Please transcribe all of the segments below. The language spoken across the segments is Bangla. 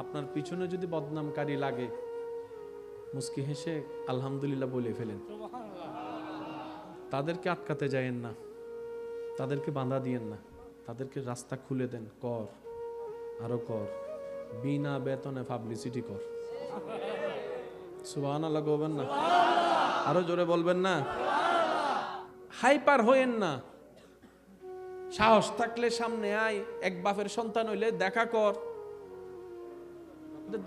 আপনার পিছনে যদি বদনামকারী লাগে, মুস্কি হেসে আলহামদুলিল্লাহ বলে ফেলেন। তাদেরকে আটকাতে যায়েন না, তাদেরকে বাধা দিয়েন না, তাদেরকে রাস্তা খুলে দেন। কর, আরো কর, বিনা বেতনে পাবলিসিটি কর। সুবহানাল্লাহ বলবেন না? আরো জোরে বলবেন না? হাইপার হইেন না। সাহস থাকলে সামনে আয়, এক বাপের সন্তান হইলে দেখা কর,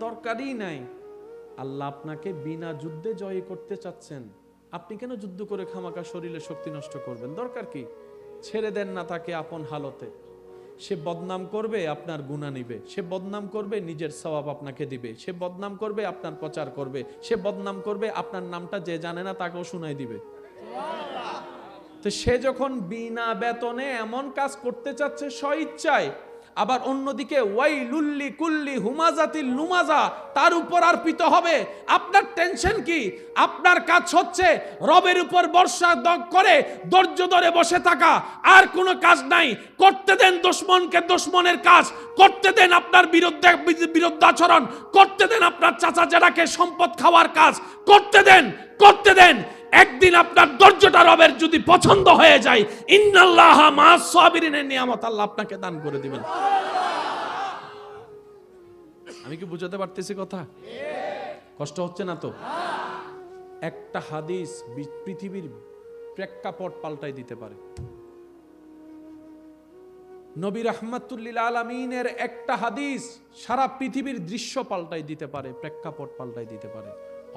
দরকারই নাই। আল্লাহ আপনাকে বিনা যুদ্ধে জয় করতে চাচ্ছেন, আপনি কেন যুদ্ধ করে খামাকা শরীরে শক্তি নষ্ট করবেন? দরকার কি? ছেড়ে দেন না তাকে আপন হালতে। সে বদনাম করবে, আপনার গুনাহ নিবে। সে বদনাম করবে, নিজের সওয়াব আপনাকে দিবে। সে বদনাম করবে, আপনার প্রচার করবে। সে বদনাম করবে, আপনার নামটা যে জানে না তাকেও শুনাই দিবে। তো সে যখন বিনা বেতনে এমন কাজ করতে চাচ্ছে স্বইচ্ছায়, আবার অন্যদিকে ওয়াইলুল্লি কুল্লি হুমাজাতিল লুমাজা তার উপর অর্পিত হবে, আপনার টেনশন কি? আপনার কাজ হচ্ছে রবের উপর ভরসা করে ধৈর্য ধরে বসে থাকা, আর কোনো কাজ নাই। করতে দেন দুশমনকে দুশমনের কাজ, করতে দেন আপনার বিরুদ্ধাচরণ, করতে দেন আপনার চাচা জেঠাকে সম্পদ খাওয়ার কাজ, করতে দেন, করতে দেন। একদিন আপনার ধৈর্যটা রবের যদি পছন্দ হয়ে যায়, ইন্নাল্লাহা মা'আস সাবিরিনের নিয়ামত আল্লাহ আপনাকে দান করে দিবেন। আমি কি বুঝাতে পারতেছি কথা? কষ্ট হচ্ছে না তো? একটা হাদিস পৃথিবীর প্রেক্ষাপট পাল্টাই দিতে পারে। নবী রাহমাতুল লিল আলামিনের একটা হাদিস সারা পৃথিবীর দৃশ্য পাল্টাই দিতে পারে, প্রেক্ষাপট পাল্টাই দিতে পারে।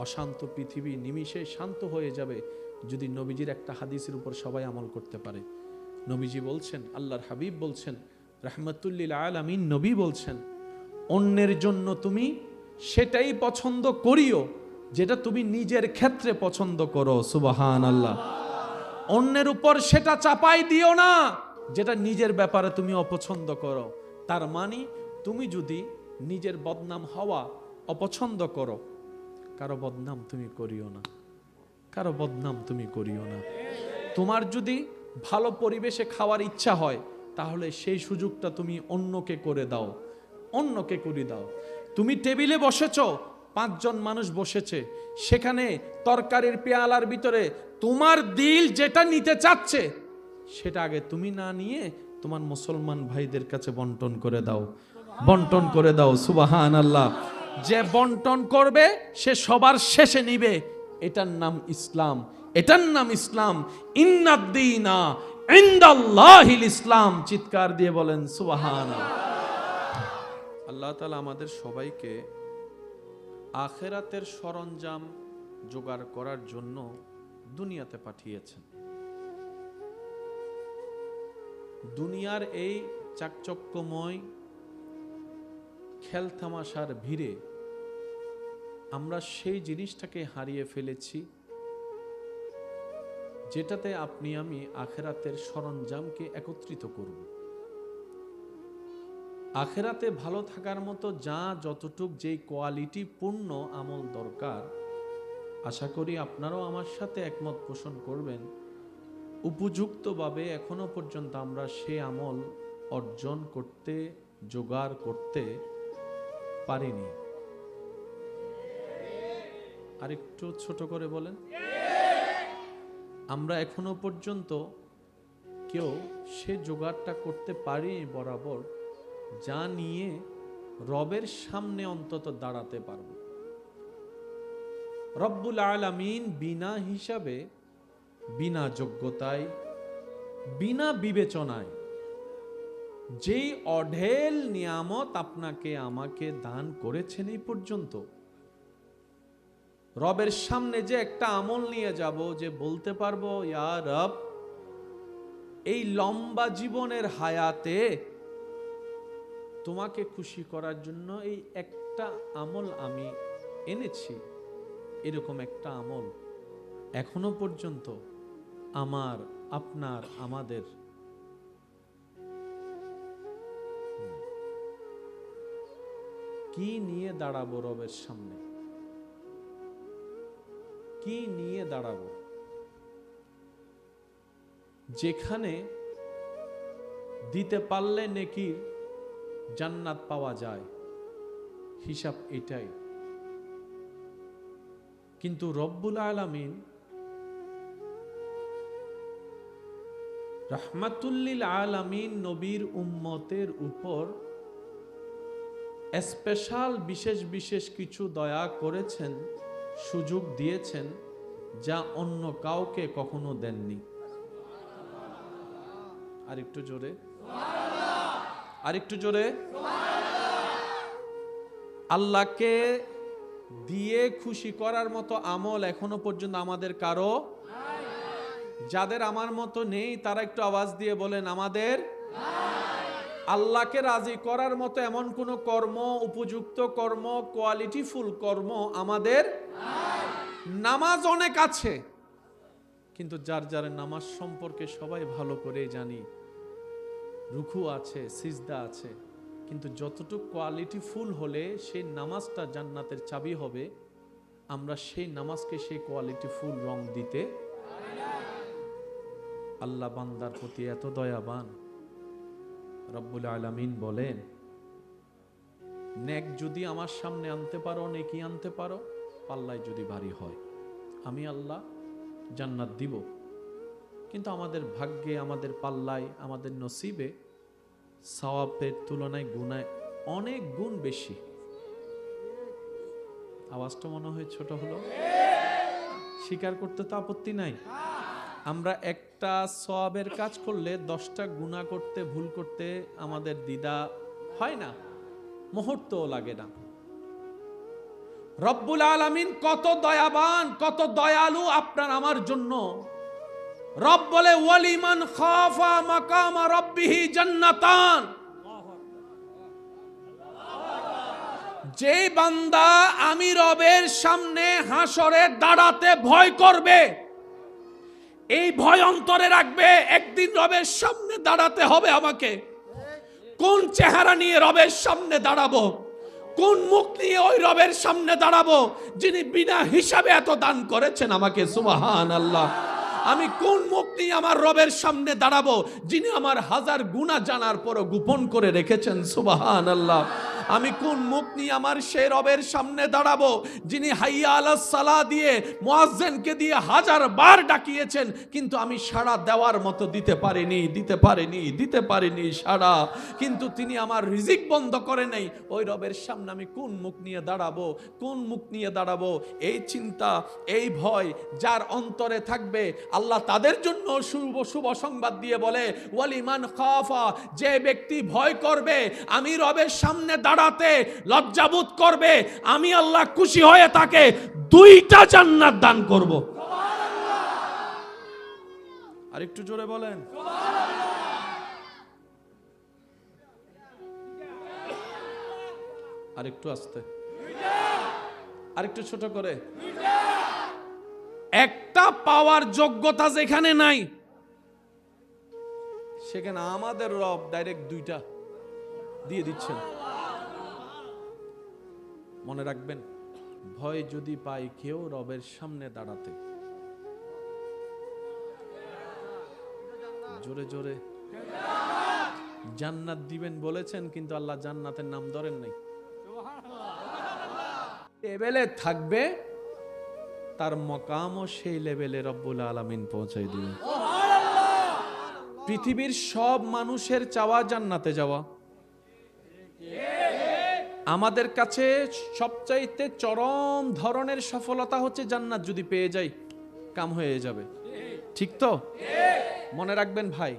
অশান্ত পৃথিবী নিমিষে শান্ত হয়ে যাবে যদি নবীজির একটা হাদিসের উপর সবাই আমল করতে পারে। নবীজি বলছেন, আল্লাহর হাবিব বলছেন, রাহমাতুল লিল আলামিন নবী বলছেন, অন্যের জন্য তুমি সেটাই পছন্দ করিও যেটা তুমি নিজের ক্ষেত্রে পছন্দ করো। সুবহানাল্লাহ। অন্যের উপর সেটা চাপাই দিও না যেটা নিজের ব্যাপারে তুমি অপছন্দ করো। তার মানে তুমি যদি নিজের বদনাম হওয়া অপছন্দ করো, কারো বদনাম তুমি করিও না, কারো বদনাম তুমি করিও না। তোমার যদি ভালো পরিবেশে খাওয়ার ইচ্ছা হয়, তাহলে সেই সুযোগটা তুমি অন্যকে করে দাও, অন্যকে করে দাও। তুমি টেবিলে বসেছো, 5 জন মানুষ বসেছে, সেখানে তরকারির পেয়ালার ভিতরে তোমার দিল যেটা নিতে চাচ্ছে সেটা আগে তুমি না নিয়ে তোমার মুসলমান ভাইদের কাছে বন্টন করে দাও, বন্টন করে দাও। সুবহানাল্লাহ। যে বন্টন করবে সে সবার শেষে নিবে, এটার নাম ইসলাম, এটার নাম ইসলাম। ইন্নাদ-দীনা ইনদাল্লাহিল ইসলাম। চিৎকার দিয়ে বলেন সুবহানাল্লাহ। আল্লাহ তাআলা আমাদের সবাইকে আখিরাতের সরঞ্জাম জোগাড় করার জন্য দুনিয়াতে পাঠিয়েছেন। দুনিয়ার এই চাকচক্যময় খেলতামাশার ভিড়ে আমরা সেই জিনিসটাকে হারিয়ে ফেলেছি যেটাতে আপনি আমি আখিরাতের সরঞ্জামকে একত্রিত করব। আখিরাতে ভালো থাকার মতো যা যতটুক যেই কোয়ালিটি পূর্ণ আমল দরকার, আশা করি আপনারাও আমার সাথে একমত পোষণ করবেন, উপযুক্তভাবে এখনো পর্যন্ত আমরা সে আমল অর্জন করতে, জোগাড় করতে পারিনি। আরেকটু ছোট করে বলেন, আমরা এখনো পর্যন্ত কেউ সে জোগাড়টা করতে পারিনি বরাবর, যা নিয়ে রবের সামনে অন্তত দাঁড়াতে পারব। রব্বুল আলামিন বিনা হিসাবে, বিনা যোগ্যতায়, বিনা বিবেচনায় যেই অঢেল নিয়ামত আপনাকে আমাকে দান করেছেন, এই পর্যন্ত রবের সামনে যে একটা আমল নিয়ে যাব, যে বলতে পারবো, ইয়া রব, এই লম্বা জীবনের হায়াতে তোমাকে খুশি করার জন্য এই একটা আমল আমি এনেছি, এরকম একটা আমল এখনো পর্যন্ত আমার, আপনার, আমাদের কি নিয়ে দাঁড়াবো রবের সামনে? কি নিয়ে দাঁড়াবো? যেখানে দিতে পারলে নেকির জান্নাত পাওয়া যায়, হিসাব এটাই। কিন্তু রব্বুল আলামিন রাহমাতুল্লিল আলামিন নবীর উম্মতের উপর স্পেশাল বিশেষ বিশেষ কিছু দয়া করেছেন, সুযোগ দিয়েছেন, যা অন্য কাউকে কখনো দেননি। আরেকটু জোরে, আরেকটু জোরে। আল্লাহকে দিয়ে খুশি করার মতো আমল এখনো পর্যন্ত আমাদের কারো, যাদের আমার মতো নেই তারা একটু আওয়াজ দিয়ে বলেন আমাদের। আল্লাহকে রাজি করার মতো এমন কোন কর্ম, উপযুক্ত কর্ম, কোয়ালিটিফুল কর্ম আমাদের। নামাজ অনেক আছে, কিন্তু যার যার নামাজ সম্পর্কে সবাই ভালো করে জানি। রুকু আছে, সিজদা আছে, কিন্তু যতটুকু কোয়ালিটিফুল হলে সেই নামাজটা জান্নাতের চাবি হবে, আমরা সেই নামাজকে সেই কোয়ালিটিফুল রং দিতে। আল্লাহ বান্দার প্রতি এত দয়াবান। রব্বুল আলামিন বলেন, নেক যদি আমার সামনে আনতে পারো, নেকি আনতে পারো, পাল্লায় যদি ভারী হয়, আমি আল্লাহ জান্নাত দিব। কিন্তু আমাদের ভাগ্যে, আমাদের পাল্লায়, আমাদের নসিবে সওয়াবের তুলনায় গুনাহ অনেক গুণ বেশি। আওয়াজটা মনে হয় ছোট হলো, স্বীকার করতে তো আপত্তি নাই। আমরা একটা সওয়াবের কাজ করলে 10টা গুনাহ করতে, ভুল করতে আমাদের দ্বিধা হয় না, মুহূর্তও লাগে না। রব্বুল আলামিন কত দয়াবান, কত দয়ালু আপনার আমার জন্য। রব বলে ওয়ালিমান খাফা মাকাম রাব্বিহি জান্নাতান। যে বান্দা আমি রবের সামনে হাসরে দাঁড়াতে ভয় করবে, এই ভয় অন্তরে রাখবে, একদিন রবের সামনে দাঁড়াতে হবে আমাকে। কোন চেহারা নিয়ে রবের সামনে দাঁড়াবো, কোন মুখ নিয়ে ওই রবের সামনে দাঁড়াবো যিনি বিনা হিসাবে এত দান করেছেন আমাকে। সুবহানাল্লাহ। আমি কোন মুখ নিয়ে আমার রবের সামনে দাঁড়াবো যিনি আমার হাজার গুনাহ জানার পরও গোপন করে রেখেছেন। সুবহানাল্লাহ। আমি কোন মুখ নিয়ে আমার সেই রবের সামনে দাঁড়াবো যিনি হাইয়া আলাস সালাহ দিয়ে মুয়াজ্জিনকে দিয়ে 1000 বার ডাকিয়েছেন, কিন্তু আমি সাড়া দেওয়ার মতো দিতে পারিনি সাড়া। কিন্তু তিনি আমার রিজিক বন্ধ করে নাই। ওই রবের সামনে আমি কোন মুখ নিয়ে দাঁড়াবো, এই চিন্তা, এই ভয় যার অন্তরে থাকবে, আল্লাহ তাদের জন্য শুভ সংবাদ দিয়ে বলে ওয়ালিমান খাফা, যে ব্যক্তি ভয় করবে, আমি রবের সামনে দাঁড়াতে লজ্জাবোধ করবে, আমি আল্লাহ খুশি হয়ে তাকে 2টা জান্নাত দান করব। আর একটু জোরে বলেন। আর একটু আস্তে, আর একটু ছোট করে। একটা পাওয়ার যোগ্যতা যেখানে নাই, সেখানে আমাদের রব ডাইরেক্ট 2টা দিয়ে দিচ্ছেন। মনে রাখবেন, ভয় যদি পাই কেউ রবের সামনে দাঁড়াতে, জোরে জোরে জান্নাত দিবেন বলেছেন, কিন্তু আল্লাহ জান্নাতের নাম ধরেন নাই। লেভেলে থাকবে, তার মকামও সেই লেভেলে রব্বুল আলামিন পৌঁছাই দিবেন। পৃথিবীর সব মানুষের চাওয়া জান্নাতে যাওয়া। আমাদের কাছে সবচাইতে চরম ধরনের সফলতা হচ্ছে জান্নাত যদি পেয়ে যাই, কাম হয়ে যাবে। ঠিক তো? মনে রাখবেন ভাই,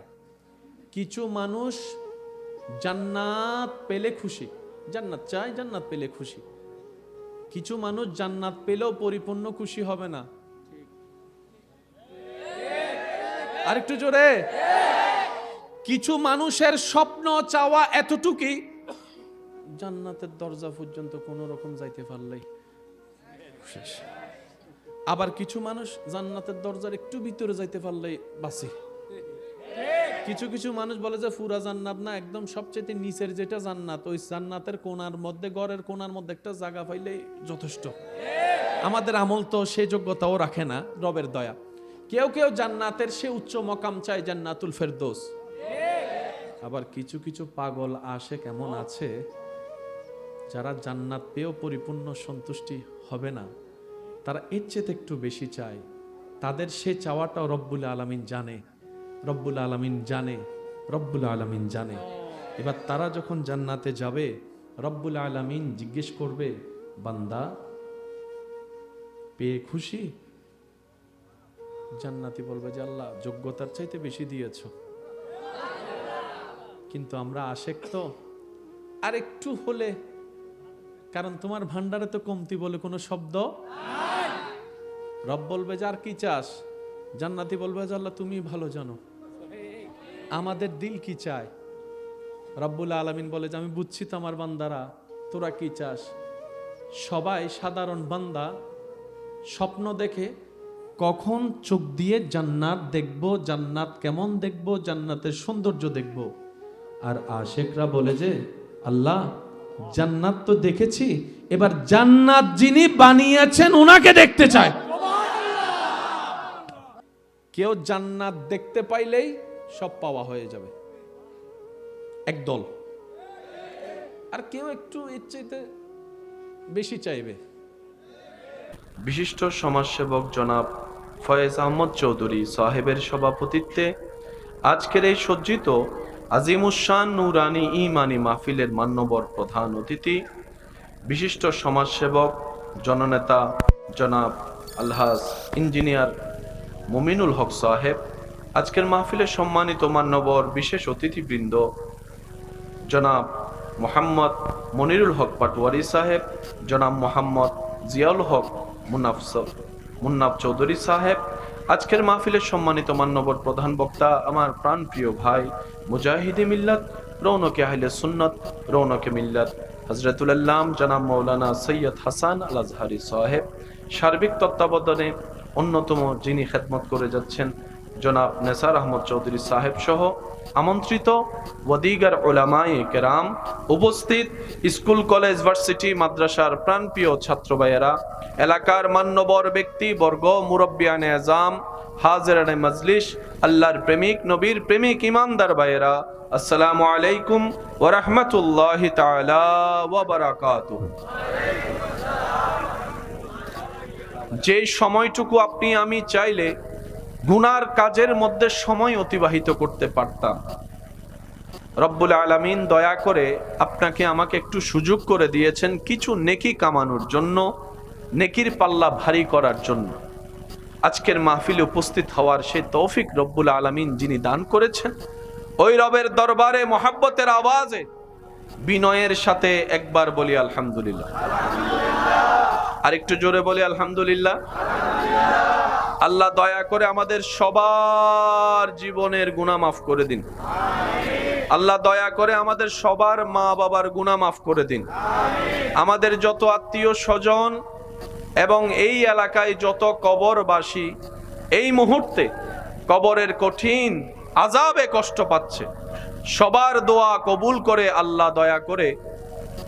কিছু মানুষ জান্নাত পেলে খুশি, জান্নাত চায়, জান্নাত পেলে খুশি। কিছু মানুষ জান্নাত পেলেও পরিপূর্ণ খুশি হবে না। আরেকটু জোরে। কিছু মানুষের স্বপ্ন চাওয়া এতটুকুই, জান্নাতের দরজা পর্যন্ত কোন রকম যাইতে পারলেই শেষ। আবার কিছু মানুষ জান্নাতের দরজার একটু ভিতরে যাইতে পারলেই বাসি। কিছু কিছু মানুষ বলে যে পুরা জান্নাত না, একদম সবচেয়ে নিচের যেটা জান্নাত, ওই জান্নাতের কোণার মধ্যে, ঘরের কোণার মধ্যে একটা জায়গা পাইলেই যথেষ্ট। আমাদের আমল তো সেই যোগ্যতাও রাখে না, রবের দয়া। কেউ কেউ জান্নাতের সে উচ্চ মকাম চায়, জান্নাতুল ফেরদৌস। আবার কিছু কিছু পাগল আসে কেমন আছে, যারা জান্নাত পেয়েও পরিপূর্ণ সন্তুষ্টি হবে না, তারা এর চেয়ে একটু বেশি চায়। তাদের সে চাওয়াটাও রব্বুল আলামিন জানে, রব্বুল আলামিন জানে, রব্বুল আলামিন জানে। এবার তারা যখন জান্নাতে যাবে, রব্বুল আলামিন জিজ্ঞেস করবে, বান্দা পেয়ে খুশি? জান্নাতি বলবে যে আল্লাহ যোগ্যতার চাইতে বেশি দিয়েছ, কিন্তু আমরা আশেক তো, আর একটু হলে, কারণ তোমার ভান্ডারে তো কমতি বলে কোনো শব্দ। রব বলবে যে আর কি চাস? জান্নাতি বলবে যে আল্লাহ তুমি ভালো জানো, আমাদের দিল কি চায়। রব্বুল আলামিন বলে যে আমি বুঝছি তো আমার বান্দারা, তোরা কি চাস। সবাই সাধারণ বান্দা স্বপ্ন দেখে কখন চোখ দিয়ে জান্নাত দেখব, জান্নাত কেমন দেখব, জান্নাতের সৌন্দর্য দেখব। আর আশেকরা বলে যে আল্লাহ জান্নাত তো দেখেছি, এবার জান্নাত যিনি বানিয়েছেন উনাকে দেখতে চায়। কেউ জান্নাত দেখতে পাইলেই সব পাওয়া হয়ে যাবে, একদল। আর কেউ একটু এর চাইতে বেশি চাইবে। বিশিষ্ট সমাজসেবক জনাব ফয়েজ আহমদ চৌধুরী সাহেবের সভাপতিত্বে আজকের এই সজ্জিত আজিমুশান নুরানি ইমানি মাহফিলের মান্যবর প্রধান অতিথি বিশিষ্ট সমাজসেবক জননেতা জনাব আলহাজ ইঞ্জিনিয়ার মুমিনুল হক সাহেব, আজকের মাহফিলের সম্মানিত মান্যবর বিশেষ অতিথিবৃন্দ জনাব মোহাম্মদ মনিরুল হক পাটোয়ারি সাহেব, জনাব মোহাম্মদ জিয়াউল হক মুন্নাফ চৌধুরী সাহেব, আজকের মাহফিলের সম্মানিত মান্যবর প্রধান বক্তা আমার প্রাণপ্রিয় ভাই মুজাহিদে মিল্লাত, রৌনকে আহলে সুন্নত, রৌনকে মিল্লাত হযরতুল আল্লাম জনাব মাওলানা সৈয়দ হাসান আল আজহারি সাহেব, সার্বিক তত্ত্বাবধানে অন্যতম যিনি খেদমত করে যাচ্ছেন জনাব নেসার আহমদ চৌধুরী সাহেব সহ আমন্ত্রিত ওয়াদিগার উলামায়ে কেরাম, উপস্থিত স্কুল কলেজ ভার্সিটি মাদ্রাসার প্রাণপ্রিয় ছাত্র ভাইয়েরা, এলাকার মান্যবর ব্যক্তি বর্গ, মুরব্বিয়ানে আজম, হাজিরানে মজলিস, আল্লাহর প্রেমিক, নবীর প্রেমিক ইমানদার ভাইয়েরা, আসসালামু আলাইকুম ওয়া রাহমাতুল্লাহি তাআলা ওয়া বারাকাতুহু। যে সময়টুকু আপনি আমি চাইলে গুনার কাজের মধ্যে সময় অতিবাহিত করতে পারতাম, রব্বুল আলামিন দয়া করে আপনাকে আমাকে একটু সুযোগ করে দিয়েছেন কিছু নেকি কামানোর জন্য, নেকির পাল্লা ভারী করার জন্য। আজকের মাহফিলে উপস্থিত হওয়ার সেই তৌফিক রব্বুল আলামিন যিনি দান করেছেন, ওই রবের দরবারে মহাব্বতের আওয়াজে বিনয়ের সাথে একবার বলি আলহামদুলিল্লাহ, আর একটু জোরে বলি আলহামদুলিল্লাহ। আল্লাহ দয়া করে আমাদের সবার জীবনের গুনাহ মাফ করে দিন। আল্লাহ দয়া করে আমাদের সবার মা বাবার গুনাহ মাফ করে দিন। আমাদের যত আত্মীয় স্বজন এবং এই এলাকায় যত কবরবাসী এই মুহূর্তে কবরের কঠিন আযাবে কষ্ট পাচ্ছে, সবার দোয়া কবুল করে আল্লাহ দয়া করে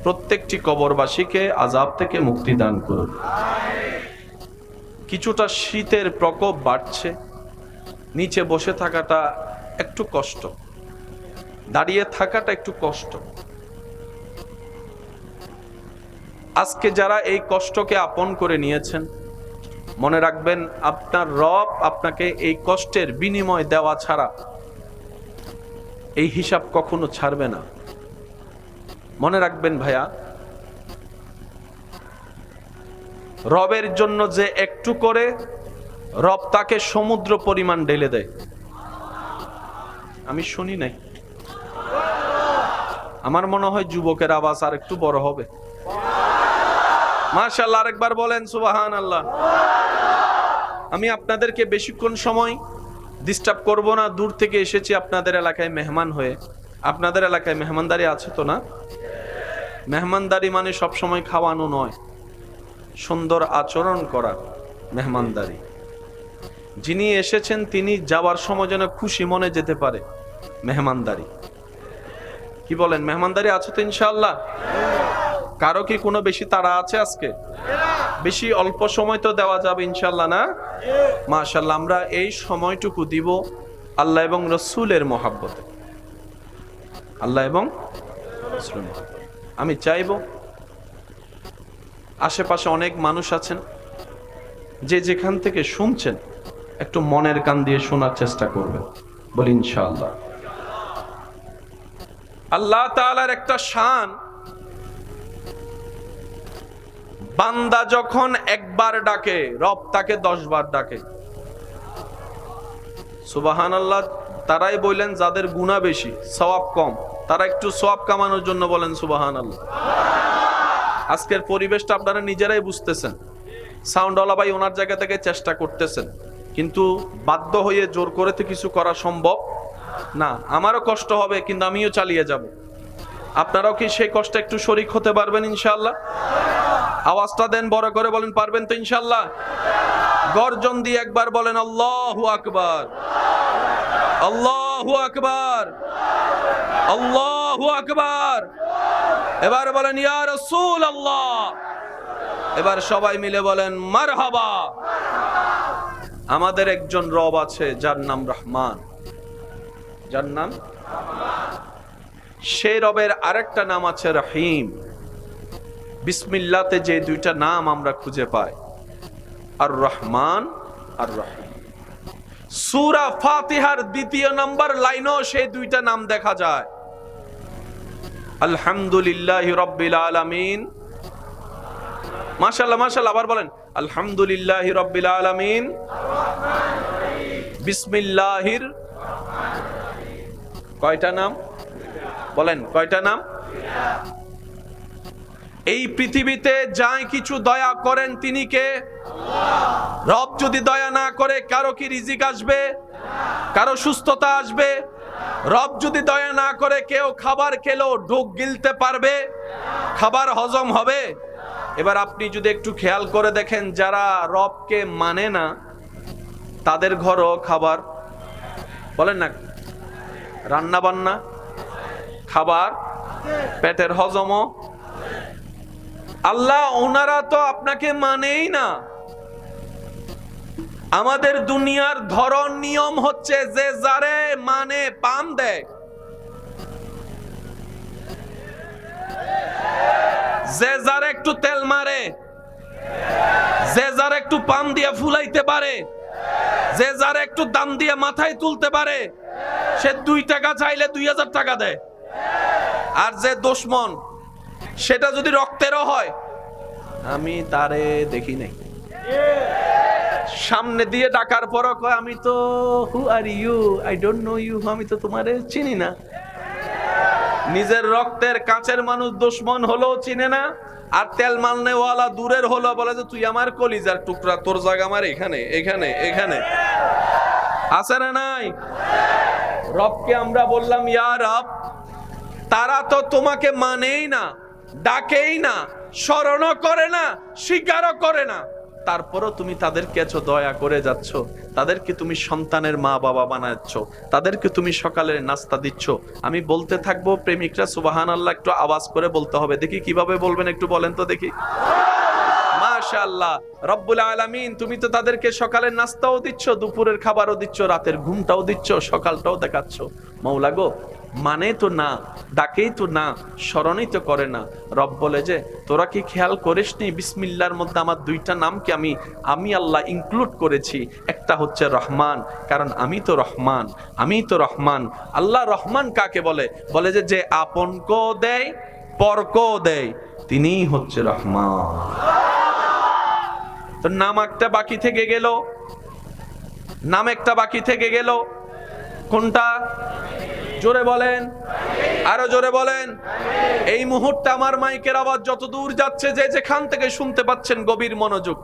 প্রত্যেকটি কবরবাসীকে আযাব থেকে মুক্তি দান করুন। কিছুটা শীতের প্রকোপ বাড়ছে, নিচে বসে থাকাটা একটু কষ্ট, দাঁড়িয়ে থাকাটা একটু কষ্ট। আজকে যারা এই কষ্টকে আপন করে নিয়েছেন, মনে রাখবেন আপনার রব আপনাকে এই কষ্টের বিনিময় দেওয়া ছাড়া এই হিসাব কখনো ছাড়বে না। মনে রাখবেন ভাইয়া, রবের জন্য যে একটু করে রব তাকে সমুদ্র পরিমাণ ঢেলে দেয়। আমি শুনি নাই, আমার মনে হয় যুবকের আওয়াজ আর একটু বড় হবে। মাশাআল্লাহ, আরেকবার বলেন সুবহানাল্লাহ। আমি আপনাদেরকে বেশিক্ষণ সময় ডিস্টার্ব করব না, দূর থেকে এসেছি আপনাদের এলাকায় মেহমান হয়ে। আপনাদের এলাকায় মেহমানদারি আছে তো না? মেহমানদারি মানে সব সময় খাওয়ানো নয়, সুন্দর আচরণ করা মেহমানদারি। যিনি এসেছেন তিনি যাওয়ার সময় যেন খুশি মনে যেতে পারে, মেহমানদারি। কি বলেন, মেহমানদারি আছে তো ইনশাআল্লাহ? কারো কি কোনো বেশি তাড়া আছে আজকে? বেশি অল্প সময় তো দেওয়া যাবে ইনশাআল্লাহ, না? মাশাআল্লাহ, আমরা এই সময়টুকু দিব আল্লাহ এবং রসুলের মহাব্বতে। আল্লাহ এবং রসুলের মহাব্বতে। আমি চাইবো আশেপাশে অনেক মানুষ আছেন, যে যেখান থেকে শুনছেন একটু মনের কান দিয়ে শোনার চেষ্টা করবেন, বলি ইনশাআল্লাহ। আল্লাহ তাআলার একটা শান, বান্দা যখন একবার ডাকে রব তাকে 10 বার ডাকে। সুবহানাল্লাহ। তারাই বললেন যাদের গুনাহ বেশি, সওয়াব কম, তারা একটু সওয়াব কামানোর জন্য বলেন সুবহানাল্লাহ। আজকের পরিবেশটা আপনারা নিজেরাই বুঝতেছেন। সাউন্ডওয়ালা ভাই ওনার জায়গা থেকে চেষ্টা করতেছেন, কিন্তু বাধ্য হয়ে জোর করে তো কিছু করা সম্ভব না। আমারও কষ্ট হবে, কিন্তু আমিও চালিয়ে যাব। আপনারাও কি সেই কষ্টে একটু শরীক হতে পারবেন ইনশাআল্লাহ? আওয়াজটা দেন বড় করে, বলেন পারবেন তো ইনশাআল্লাহ? গর্জন দিয়ে একবার বলেন আল্লাহু আকবার, আল্লাহু আকবার, আল্লাহু আকবার। এবার বলেন ইয়া রাসূলুল্লাহ। এবার সবাই মিলে বলেন মারহাবা। আমাদের একজন রব আছে যার নাম রহমান, যার নাম, সেই রবের আরেকটা নাম আছে রহিম। বিসমিল্লাহতে যে দুইটা নাম আমরা খুঁজে পাই, আর রহমান আর রহিম। সূরা ফাতিহার 2 নম্বর লাইনও সেই দুইটা নাম দেখা যায়। আলহামদুলিল্লাহি রাব্বিল আলামিন। মাশাআল্লাহ মাশাআল্লাহ। আবার বলেন আলহামদুলিল্লাহি রাব্বিল আলামিন, বিসমিল্লাহির। কয়টা নাম বলেন? কয়টা নাম? এই পৃথিবীতে যাই কিছু দয়া করেন তিনি কে? রব যদি দয়া না করে কারো কি রিজিক আসবে? কারো সুস্থতা আসবে? রব যদি দয়া না করে কেউ খাবার খেলো ঢোক গিলতে পারবে? খাবার হজম হবে? এবার আপনি যদি একটু খেয়াল করে দেখেন, যারা রবকে মানে না তাদের ঘরও খাবার, বলেন না, রান্না বান্না, খাবার, পেটের হজমও। আল্লাহ ওনারা তো আপনাকে মানেই না। আমাদের দুনিয়ার ধরন নিয়ম হচ্ছে যে যারে মানে পান দেয়, যে যার একটু তেল মারে, যে যার একটু পান দিয়ে ফুলাইতে পারে, যে যার একটু দাম দিয়ে মাথায় তুলতে পারে, সে 2 টাকা চাইলে 2000 টাকা দেয়। আর যে দুশমন, সেটা যদি রক্তেরও হয়, আমি তারে দেখি নাই, সামনে দিয়ে ডাকার পরও কয় আমি তো who are you, I don't know you, আমি তো তোমারে চিনি না। নিজের রক্তের কাছের মানুষ দুশমন হলেও চিনে না, আর তেল মালনেওয়ালা দূরের হলো বলে যে তুই আমার কলিজার টুকরা, তোর জায়গা আমার এখানে এখানে এখানে। আছে না নাই? রবকে আমরা বললাম ইয়া রব, তারা তো তোমাকে মানেই না, ডাকেই না, স্মরণও করে না, স্বীকারও করে না, তারপরও তুমি তাদেরকে এত দয়া করে যাচ্ছ, তাদেরকে তুমি সন্তানের মা বাবা বানাচ্ছ, তাদেরকে তুমি সকালের নাস্তা দিচ্ছ। আমি বলতে থাকবো, প্রেমিকরা সুবহানাল্লাহ একটু আওয়াজ করে বলতে হবে। দেখি কিভাবে বলবেন, একটু বলেন তো দেখি। মাশাআল্লাহ। রব্বুল আলামিন, তুমি তো তাদেরকে সকালের নাস্তাও দিচ্ছ, দুপুরের খাবারও দিচ্ছ, রাতের ঘুমটাও দিচ্ছ, সকালটাও দেখাচ্ছ। মাওলা গো, মানে তো না, ডাকেই তো না, স্মরণই তো করে না। রব বলে যে তোরা কি খেয়াল করিসনি বিসমিল্লাহর মধ্যে আমার 2টা নামকে আমি আল্লাহ ইনক্লুড করেছি। একটা হচ্ছে রহমান, কারণ আমি তো রহমান, আমি তো রহমান। আল্লাহ রহমান কাকে বলে? বলে যে যে আপনকেও দেয় পরকেও দেয়, তিনিই হচ্ছে রহমান। তো নাম একটা বাকি থেকে গেল, নাম একটা বাকি থেকে গেল, কোনটা? জোরে বলেন, আরো জোরে বলেন। এই মুহূর্তে আমার মাইকের আওয়াজ যত দূর যাচ্ছে, যে যেখান থেকে শুনতে পাচ্ছেন গভীর মনোযোগ।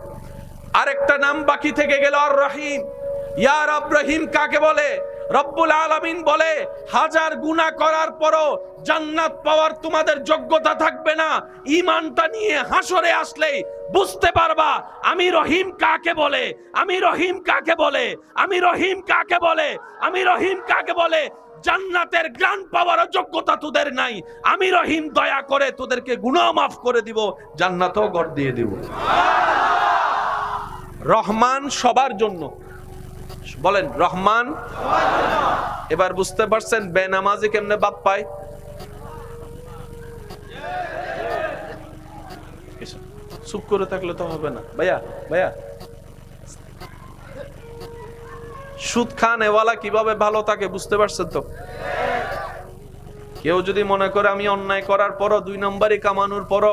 আরেকটা নাম বাকি থেকে গেল, আর রহিম। ইয়া রব, রহিম কাকে বলে? রব্বুল আলামিন বলে 1000 গুনাহ করার পরও জান্নাত পাওয়ার তোমাদের যোগ্যতা থাকবে না, ঈমানটা নিয়ে হাসরে আসলেই বুঝতে পারবা আমি রহিম কাকে বলে, আমি রহিম কাকে বলে, আমি রহিম কাকে বলে, আমি রহিম কাকে বলে। জান্নাতের গ্রান পাওয়ার যোগ্যতা তোদের নাই, আমি রহিম দয়া করে তোদেরকে গুনাহ মাফ করে দিব, জান্নাতও গড় দিয়ে দিব। রহমান সবার জন্য, বলেন রহমান। এবার বুঝতে পারছেন বেনামাজি কেমনে বাদ পায়? চুপ করে থাকলে তো হবে না। ভাইয়া ভাইয়া, সুদ খান এওয়ালা কিভাবে ভালো থাকে বুঝতে পারছেন তো? কেউ যদি মনে করে আমি অন্যায় করার পরও, 2 নম্বরই কামানোর পরও,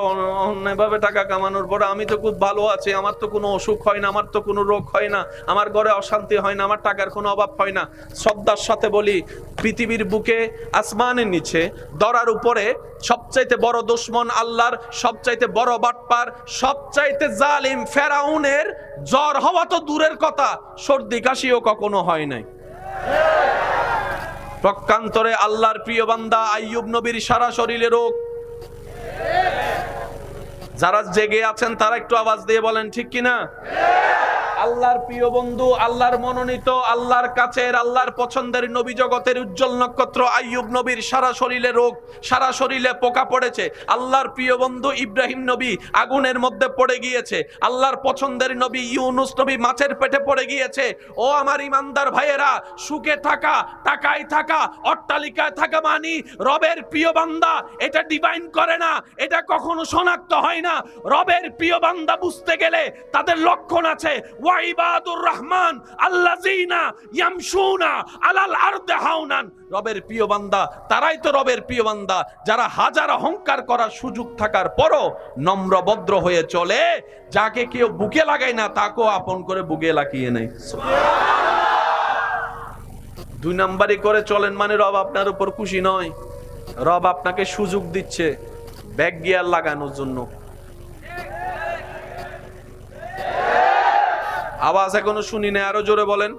অন্যায়ভাবে টাকা কামানোর পরও আমি তো খুব ভালো আছি, আমার তো কোনো অসুখ হয় না, আমার তো কোনো রোগ হয় না, আমার ঘরে অশান্তি হয় না, আমার টাকার কোনো অভাব হয় না। শ্রদ্ধার সাথে বলি, পৃথিবীর বুকে আসমানের নিচে দরার উপরে সবচাইতে বড় দুশমন আল্লাহর, সবচাইতে বড় বাটপার, সবচাইতে জালিম ফেরাউনের জ্বর হওয়া তো দূরের কথা, সর্দি কাশিও কখনো হয় নাই। প্রকান্তরে আল্লাহর প্রিয় বান্দা আইয়ুব নবীর সারা শরীরে রোগ। যারা জেগে আছেন তারা একটু আওয়াজ দিয়ে বলেন ঠিক কিনা? আল্লাহর প্রিয় বন্ধু, আল্লাহর মনোনীত, আল্লাহর কাছের, আল্লাহর পছন্দের নবী জগতের উজ্জ্বল নক্ষত্র আইয়ুব নবীর সারা শরীরে রোগ, সারা শরীরে পোকা পড়েছে। আল্লাহর প্রিয় বন্ধু ইব্রাহিম নবী আগুনের মধ্যে পড়ে গিয়েছে। আল্লাহর পছন্দের নবী ইউনুস নবী মাছের পেটে পড়ে গিয়েছে। ও আমার ইমানদার ভাইয়েরা, সুখে থাকা, টাকায় থাকা, অট্টালিকায় থাকা মানি রবের প্রিয় বান্দা, এটা ডিফাইন করে না, এটা কখনো শনাক্ত হয় না। রবের প্রিয় বান্দা বুঝতে গেলে তাদের লক্ষণ আছে। ওয়াইবাদুর রহমান আল্লাযিনা ইয়ামশুনা আলাল আরদি হাওনান। রবের প্রিয় বান্দা তারাই তো রবের প্রিয় বান্দা, যারা হাজার অহংকার করার সুযোগ থাকার পরও নম্র ভদ্র হয়ে চলে, যাকে কেউ বুকে লাগায় না তাকেও আপন করে বুকে লাগিয়ে নেয়। 2 নাম্বারি করে চলেন মানে রব আপনার উপর খুশি নয়। রব আপনাকে সুযোগ দিচ্ছে ব্যাক গিয়ার লাগানোর জন্য। আওয়াজ এখনো শুনি না, আরো জোরে বলেন।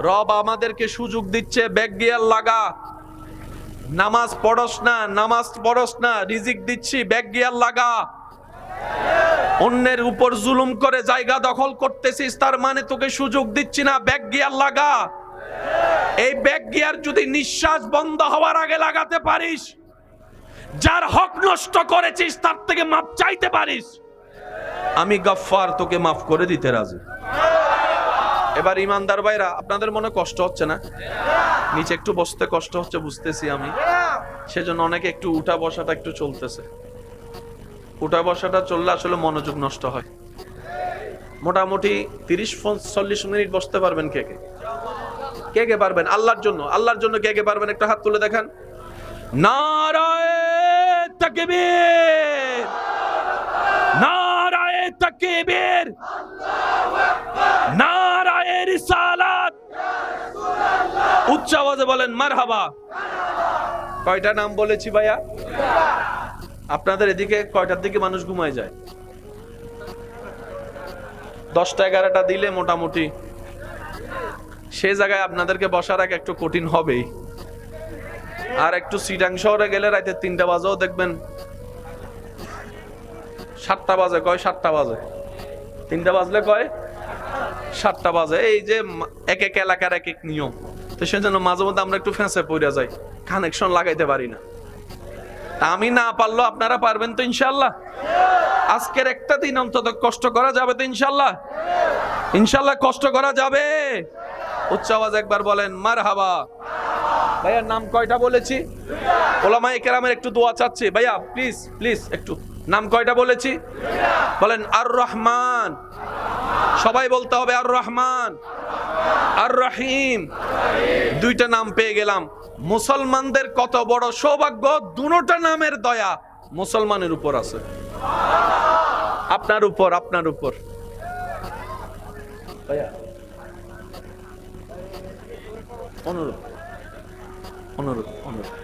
রব আমাদেরকে সুযোগ দিচ্ছে ব্যাক গিয়ার লাগা। নামাজ পড়স না, নামাজ পড়স না, রিজিক দিচ্ছি ব্যাক গিয়ার লাগা। অন্যের উপর জুলুম করে জায়গা দখল করতেছিস, তার মানে তোকে সুযোগ দিচ্ছি না, ব্যাক গিয়ার লাগা। এই ব্যাক গিয়ার যদি নিঃশ্বাস বন্ধ হওয়ার আগে লাগাতে পারিস, যার হক নষ্ট করেছিস তার থেকে মাপ চাইতে পারিস, আমি গফফার তোকে মাফ করে দিতে রাজি। এবার ইমানদার ভাইরা, আপনাদের মনে কষ্ট হচ্ছে না? নিচে একটু বসতে কষ্ট হচ্ছে বুঝতেছি আমি, সেজন্য অনেকে একটু উঠা বসাটা একটু চলতেছে। উঠা বসাটা চললে আসলে মনোযোগ নষ্ট হয়। মোটামুটি 30-40 মিনিট বসতে পারবেন কে কে? কে কে পারবেন? আল্লাহর জন্য, আল্লাহর জন্য কে কে পারবেন একটা হাত তুলে দেখান। নারায়ে তাকবীর, নারায়ে তাকবীর, নারায়ে রিসালাত। উচ্চ আওয়াজে বলেন মারহাবা। কয়টা নাম বলেছি ভাইয়া? আপনাদের এদিকে কয়টার দিকে মানুষ ঘুমায় যায়? 10টা-11টা দিলে মোটামুটি সে জায়গায় আপনাদেরকে বসার আগে একটু কঠিন হবেই। আর একটু সিটাং শহরে গেলে রাতে 3টা বাজেও দেখবেন 7টা বাজে, কয় 7টা বাজে, 3টা বাজলে কয় 7টা বাজে। এই যে এক এক এলাকার এক এক নিয়ম, তো সেজন্য মাঝে মধ্যে আমরা একটু ফেঁসে পড়ে যাই, কানেকশন লাগাইতে পারি না। আমি না পারলেও আপনারা পারবেন তো ইনশাল্লাহ? আজকের একটা দিন অন্তত কষ্ট করা যাবে তো ইনশাল্লাহ? ইনশাল্লাহ কষ্ট করা যাবে। উচ্চ আওয়াজ একবার বলেন মারহাবা। ভাইয়ার নাম কয়টা বলেছি? ওলামায়ে কেরামের একটু দোয়া চাচ্ছি ভাইয়া, প্লিজ প্লিজ একটু। নাম কয়টা বলেছি? বলেন আর রহমান। সবাই বলতে হবে আর রহমান, আর রহিম। 2টা নাম পেয়ে গেলাম। মুসলমানদের কত বড় সৌভাগ্য, দুটো নামের দয়া মুসলমানের উপর আছে, আপনার উপর, আপনার উপর। ভাইয়া অনুরোধ, অনুরোধ, অনুরোধ।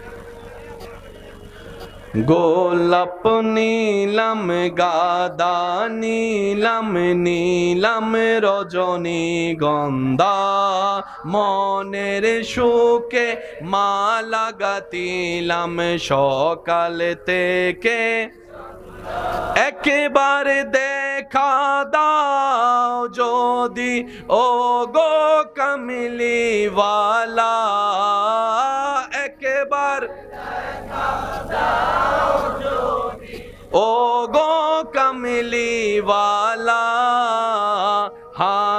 গোলাপ নীলাম, গাদা নীলাম, নীলাম রজনী গন্ধা, মনের সুখে মালা গাতিলাম সকাল থেকে। একবার দেখা দাও যদি ও গো কামলিওয়ালা, একবার ও গো কামলিওয়ালা,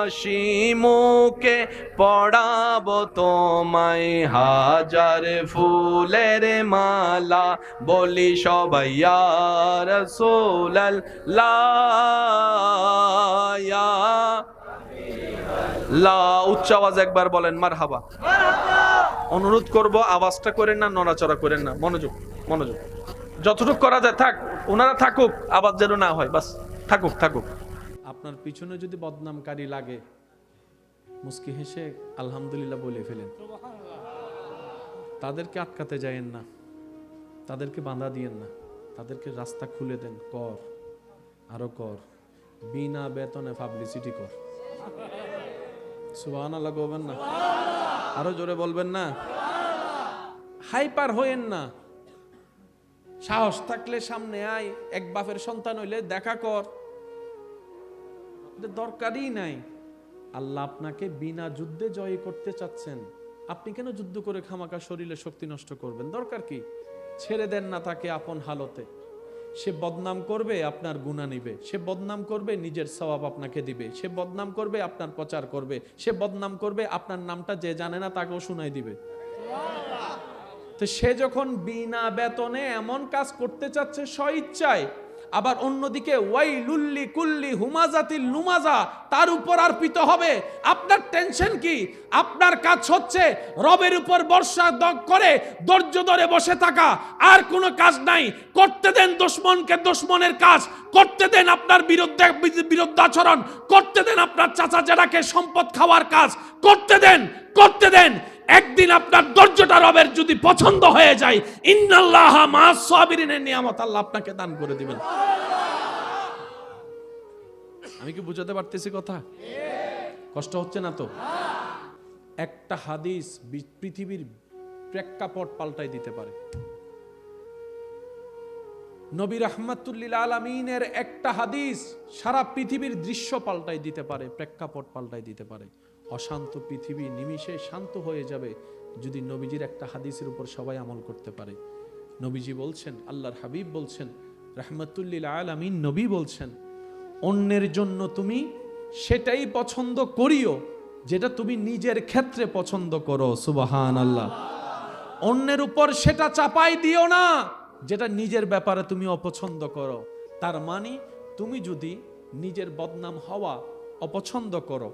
হাসি মুখে পড়াবো তোমায় হাজার ফুলের মালা, বলি সবাই ইয়া রাসূলাল্লাহ ইয়া লা। উচ্চ আওয়াজ একবার বলেন মারহাবা। অনুরোধ করব, আওয়াজটা করেন না, নড়াচড়া করেন না, মনোযোগ মনোযোগ। যতটুকু করা যায় থাক, ওনারা থাকুক, আওয়াজ যেন না হয়, বাস থাকুক থাকুক। আপনার পিছনে যদি বদনামকারী লাগে, মুস্কি হেসে আলহামদুলিল্লাহ বলে ফেলেন। তাদেরকে আটকাতে যায়েন না, তাদেরকে বাধা দিয়েন না, তাদেরকে রাস্তা খুলে দেন। কর, আরো কর, বিনা বেতনে পাবলিসিটি কর। সুবহানাল্লাহ বলবেন না? আরো জোরে বলবেন না? হাইপার হইেন না। সাহস থাকলে সামনে আয়, এক বাপের সন্তান হইলে দেখা কর, দরকারই নাই। আল্লাহ আপনাকে বিনা যুদ্ধে জয় করতে চাচ্ছেন, আপনি কেন যুদ্ধ করে খামাকা শরীরে শক্তি নষ্ট করবেন? দরকার কি? ছেড়ে দেন না তাকে আপন হালতে। সে বদনাম করবে, আপনার গুনাহ নিবে। সে বদনাম করবে, নিজের সওয়াব আপনাকে দিবে। সে বদনাম করবে, আপনার প্রচার করবে। সে বদনাম করবে, আপনার নামটা যে জানে না তাকেও শুনাই দিবে। তো সে যখন বিনা বেতনে এমন কাজ করতে চাচ্ছে স্বইচ্ছায়, আবার অন্যদিকে ওয়াইলুল্লি কুল্লি হুমাজাতিল লুমাজা তার উপর আরপিত হবে, আপনার টেনশন কি? আপনার কাজ হচ্ছে রবের উপর ভরসা করে ধৈর্য ধরে বসে থাকা, আর কোনো কাজ নাই। করতে দেন দুশমনকে দুশমনের কাজ, করতে দেন আপনার বিরুদ্ধাচরণ, করতে দেন আপনার চাচা জেঠাকে সম্পদ খাওয়ার কাজ, করতে দেন করতে দেন। একদিন আপনার ধৈর্যটা রবের যদি পছন্দ হয়ে যায়, ইন্নাল্লাহা মা'আস সাবিরিনের নিয়ামত আল্লাহ আপনাকে দান করে দিবেন। আমি কি বুঝাতে পারতেছি কথা? কষ্ট হচ্ছে না তো? একটা হাদিস পৃথিবীর প্রেক্ষাপট পাল্টাই দিতে পারে। নবী রাহমাতুল লিল আলামিনের একটা হাদিস সারা পৃথিবীর দৃশ্য পাল্টাই দিতে পারে, প্রেক্ষাপট পাল্টাই দিতে পারে। অশান্ত পৃথিবী নিমিষে শান্ত হয়ে যাবে যদি নবীজির একটা হাদিসের উপর সবাই আমল করতে পারে। নবীজি বলছেন, আল্লাহর হাবিব বলছেন, রাহমাতুল লিল আলামিন নবী বলছেন, অন্যের জন্য তুমি সেটাই পছন্দ করিও যেটা তুমি নিজের ক্ষেত্রে পছন্দ করো। সুবহানাল্লাহ। অন্যের উপর সেটা চাপাই দিও না যেটা নিজের ব্যাপারে তুমি অপছন্দ করো। তার মানে তুমি যদি নিজের বদনাম হওয়া অপছন্দ করো,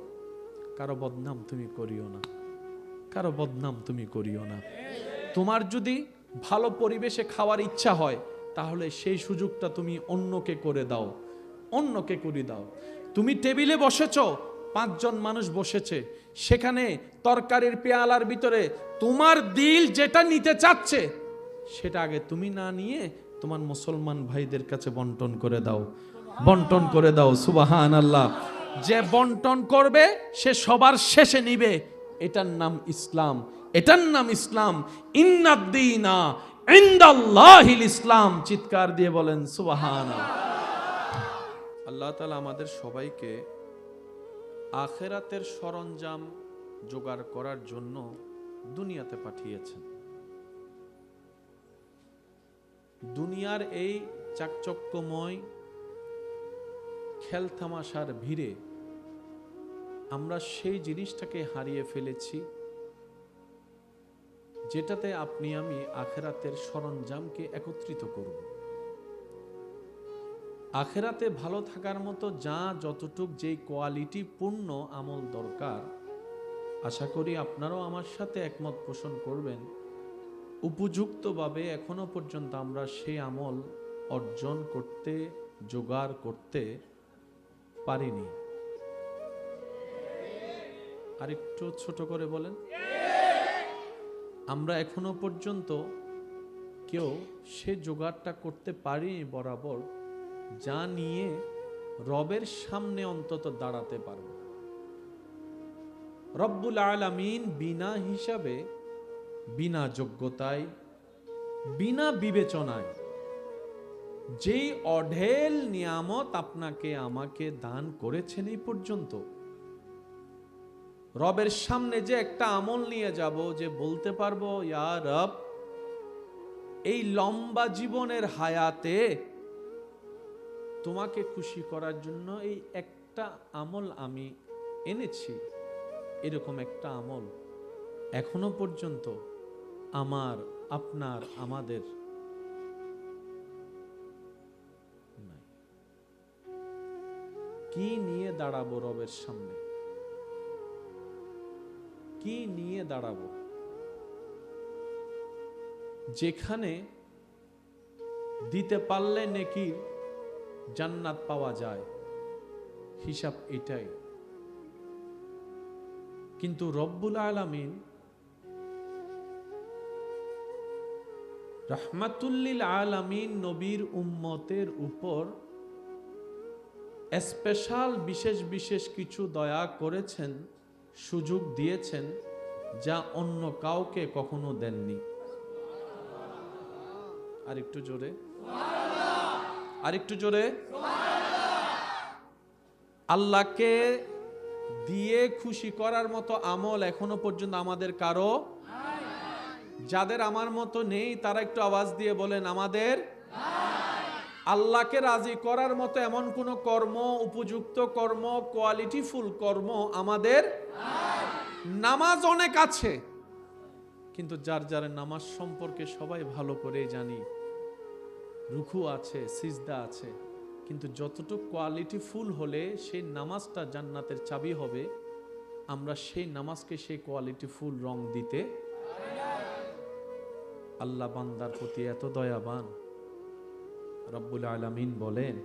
কারো বদনাম তুমি করিও না, কারো বদনাম তুমি করিও না। তোমার যদি ভালো পরিবেশে খাওয়ার ইচ্ছা হয়, তাহলে সেই সুযোগটা তুমি অন্যকে করে দাও, অন্যকে করে দাও। তুমি টেবিলে বসেছো, 5 জন মানুষ বসেছে, সেখানে তরকারির পেয়ালার ভিতরে তোমার দিল যেটা নিতে চাচ্ছে সেটা আগে তুমি না নিয়ে তোমার মুসলমান ভাইদের কাছে বন্টন করে দাও, বন্টন করে দাও। সুবহানাল্লাহ। যে বন্টন করবে সে সবার শেষে নিবে, এটার নাম ইসলাম, এটার নাম ইসলাম। ইন্নাদ-দীনা ইনদাল্লাহিল ইসলাম। চিৎকার দিয়ে বলেন সুবহানাল্লাহ। আল্লাহ তাআলা আমাদের সবাইকে আখিরাতের সরঞ্জাম জোগাড় করার জন্য দুনিয়াতে পাঠিয়েছেন। দুনিয়ার এই চাকচক্যময় খেলতামাশার ভিড়ে আমরা সেই জিনিসটাকে হারিয়ে ফেলেছি যেটাতে আপনি আমি আখিরাতের সরঞ্জামকে একত্রিত করব। আখিরাতে ভালো থাকার মতো যা যতটুক যেই কোয়ালিটি পূর্ণ আমল দরকার, আশা করি আপনারাও আমার সাথে একমত পোষণ করবেন, উপযুক্তভাবে এখনো পর্যন্ত আমরা সেই আমল অর্জন করতে, জোগাড় করতে পারিনি। আরেকটু ছোট করে বলেন, আমরা এখনো পর্যন্ত কেউ সে জোগাড়টা করতে পারিনি বরাবর, যা নিয়ে রবের সামনে অন্তত দাঁড়াতে পারব। রব্বুল আলামিন বিনা হিসাবে, বিনা যোগ্যতায়, বিনা বিবেচনায় যেই অঢেল নিয়ামত আপনাকে আমাকে দান করেছেন, এই পর্যন্ত রবের সামনে যে একটা আমল নিয়ে যাব, যে বলতে পারবো ইয়া রব, এই লম্বা জীবনের হায়াতে তোমাকে খুশি করার জন্য এই একটা আমল আমি এনেছি, এরকম একটা আমল এখনো পর্যন্ত আমার, আপনার, আমাদের নাই। কি নিয়ে দাঁড়াবো রবের সামনে? কি নিয়ে দাঁড়াবো? যেখানে দিতে পারলে নেকির জান্নাত পাওয়া যায়, হিসাব এটাই। কিন্তু রব্বুল আলামিন রাহমাতুল্লিল আলামিন নবীর উম্মতের উপর স্পেশাল বিশেষ বিশেষ কিছু দয়া করেছেন, সুযোগ দিয়েছেন, যা অন্য কাউকে কখনো দেননি। আরেকটু জোরে, আরেকটু জোরে। আল্লাহকে দিয়ে খুশি করার মতো আমল এখনো পর্যন্ত আমাদের কারো। যাদের আমার মতো নেই তারা একটু আওয়াজ দিয়ে বলেন আমাদের। আল্লাহকে রাজি করার মতো এমন কোন কর্ম, উপযুক্ত কর্ম, কোয়ালিটিফুল কর্ম আমাদের। নামাজ অনেক আছে, কিন্তু যার যার নামাজ সম্পর্কে সবাই ভালো করে জানি। রুকু আছে, সিজদা আছে, কিন্তু যতটুকু কোয়ালিটিফুল হলে সেই নামাজটা জান্নাতের চাবি হবে, আমরা সেই নামাজকে সেই কোয়ালিটিফুল রং দিতে। আল্লাহ বান্দার প্রতি এত দয়াবান, রব্বুল আলামিন বলেন,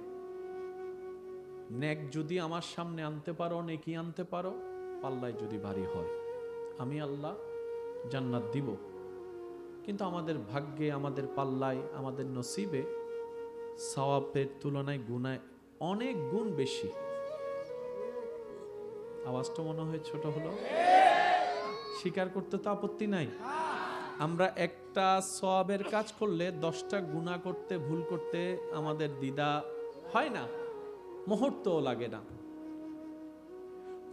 নেক যদি আমার সামনে আনতে পারো, নেকি আনতে পারো, পাল্লায় যদি ভারী হয়, আমি আল্লাহ জান্নাত দিব। কিন্তু আমাদের ভাগ্যে, আমাদের পাল্লায়, আমাদের নসিবে সওয়াবের তুলনায় গুনায় অনেক গুণ বেশি। আওয়াজটা মনে হয় ছোট হলো, স্বীকার করতে তো আপত্তি নাই। আমরা একটা সওয়াবের কাজ করলে 10টা গুনাহ করতে, ভুল করতে আমাদের দ্বিধা হয় না, মুহূর্তও লাগে না।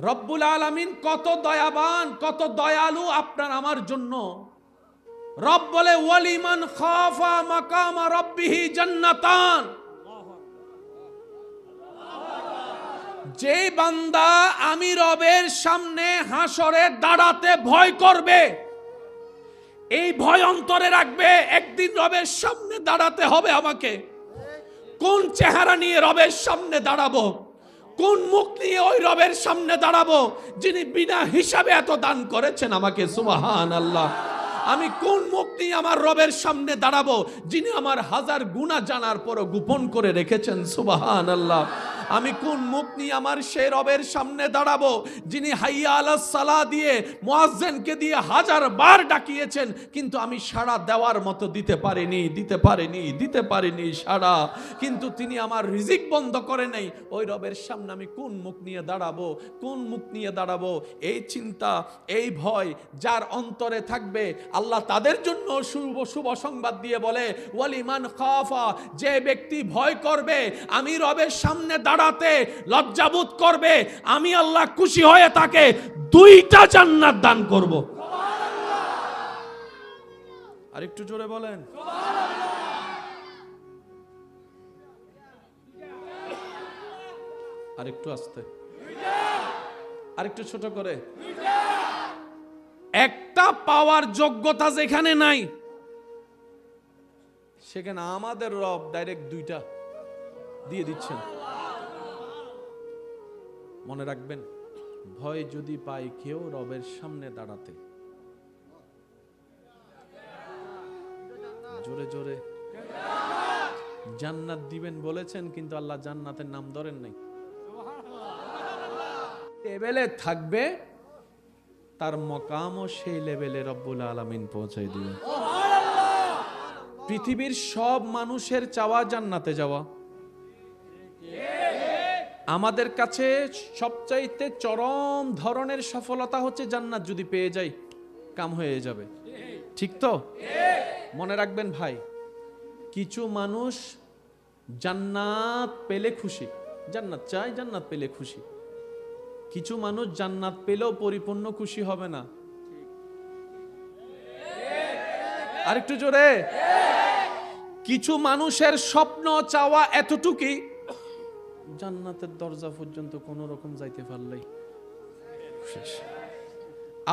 রব্বুল আলামিন কত দয়াবান, কত দয়ালু আপনার আমার জন্য। রব বলে ওয়ালিমান খাফা মাকামা রাব্বিহি জান্নাতান। যে বান্দা আমি রবের সামনে হাসরে দাঁড়াতে ভয় করবে, এই ভয় অন্তরে রাখবে, একদিন রবের সামনে দাঁড়াতে হবে আমাকে। কোন চেহারা নিয়ে রবের সামনে দাঁড়াবো? কোন মুখ নিয়ে ওই রবের সামনে দাঁড়াবো যিনি বিনা হিসাবে এত দান করেছেন আমাকে? সুবহানাল্লাহ। আমি কোন মুখ নিয়ে আমার রবের সামনে দাঁড়াবো যিনি আমার হাজার গুনাহ জানার পরও গোপন করে রেখেছেন? সুবহানাল্লাহ। আমি কোন মুখ নিয়ে আমার সেই রবের সামনে দাঁড়াবো যিনি হাইয়া আলাস সালাহ দিয়ে মুয়াজ্জিনকে দিয়ে 1000 বার ডাকিয়েছেন, কিন্তু আমি সাড়া দেওয়ার মতো দিতে পারিনি সাড়া, কিন্তু তিনি আমার রিজিক বন্ধ করে নাই। ওই রবের সামনে আমি কোন মুখ নিয়ে দাঁড়াবো, কোন মুখ নিয়ে দাঁড়াবো? এই চিন্তা, এই ভয় যার অন্তরে থাকবে, আল্লাহ তাদের জন্য শুভ সংবাদ দিয়ে বলে ওয়ালিমান খাফা, যে ব্যক্তি ভয় করবে, আমি রবের সামনে দাঁড়াতে লজ্জাবোধ করবে, আমি আল্লাহ খুশি হয়ে তাকে 2টা জান্নাত দান করব। আরেকটু জোরে বলেন। আরেকটু আস্তে, আরেকটু ছোট করে। একটা পাওয়ার যোগ্যতা যেখানে নাই, সেখানে আমাদের রব ডাইরেক্ট 2টা দিয়ে দিচ্ছেন। মনে রাখবেন, ভয় যদি পায় কেউ রবের সামনে দাঁড়াতে, জোরে জোরে জান্নাত দিবেন বলেছেন, কিন্তু আল্লাহ জান্নাতের নাম ধরেন নাই। লেভেলে থাকবে, তার মকামও সেই লেভেলে রব্বুল আলামিন পৌঁছাই দিবে। পৃথিবীর সব মানুষের চাওয়া জান্নাতে যাওয়া, আমাদের কাছে সবচাইতে চরম ধরনের সফলতা হচ্ছে জান্নাত যদি পেয়ে যাই, কাম হয়ে যাবে। ঠিক তো? মনে রাখবেন ভাই, কিছু মানুষ জান্নাত পেলে খুশি, জান্নাত চাই, জান্নাত পেলে খুশি। কিছু মানুষ জান্নাত পেলেও পরিপূর্ণ খুশি হবে না। আরেকটু জোরে। কিছু মানুষের স্বপ্ন চাওয়া এতটুকুই, জান্নাতের দরজা পর্যন্ত কোন রকম যাইতে পারলেই শেষ।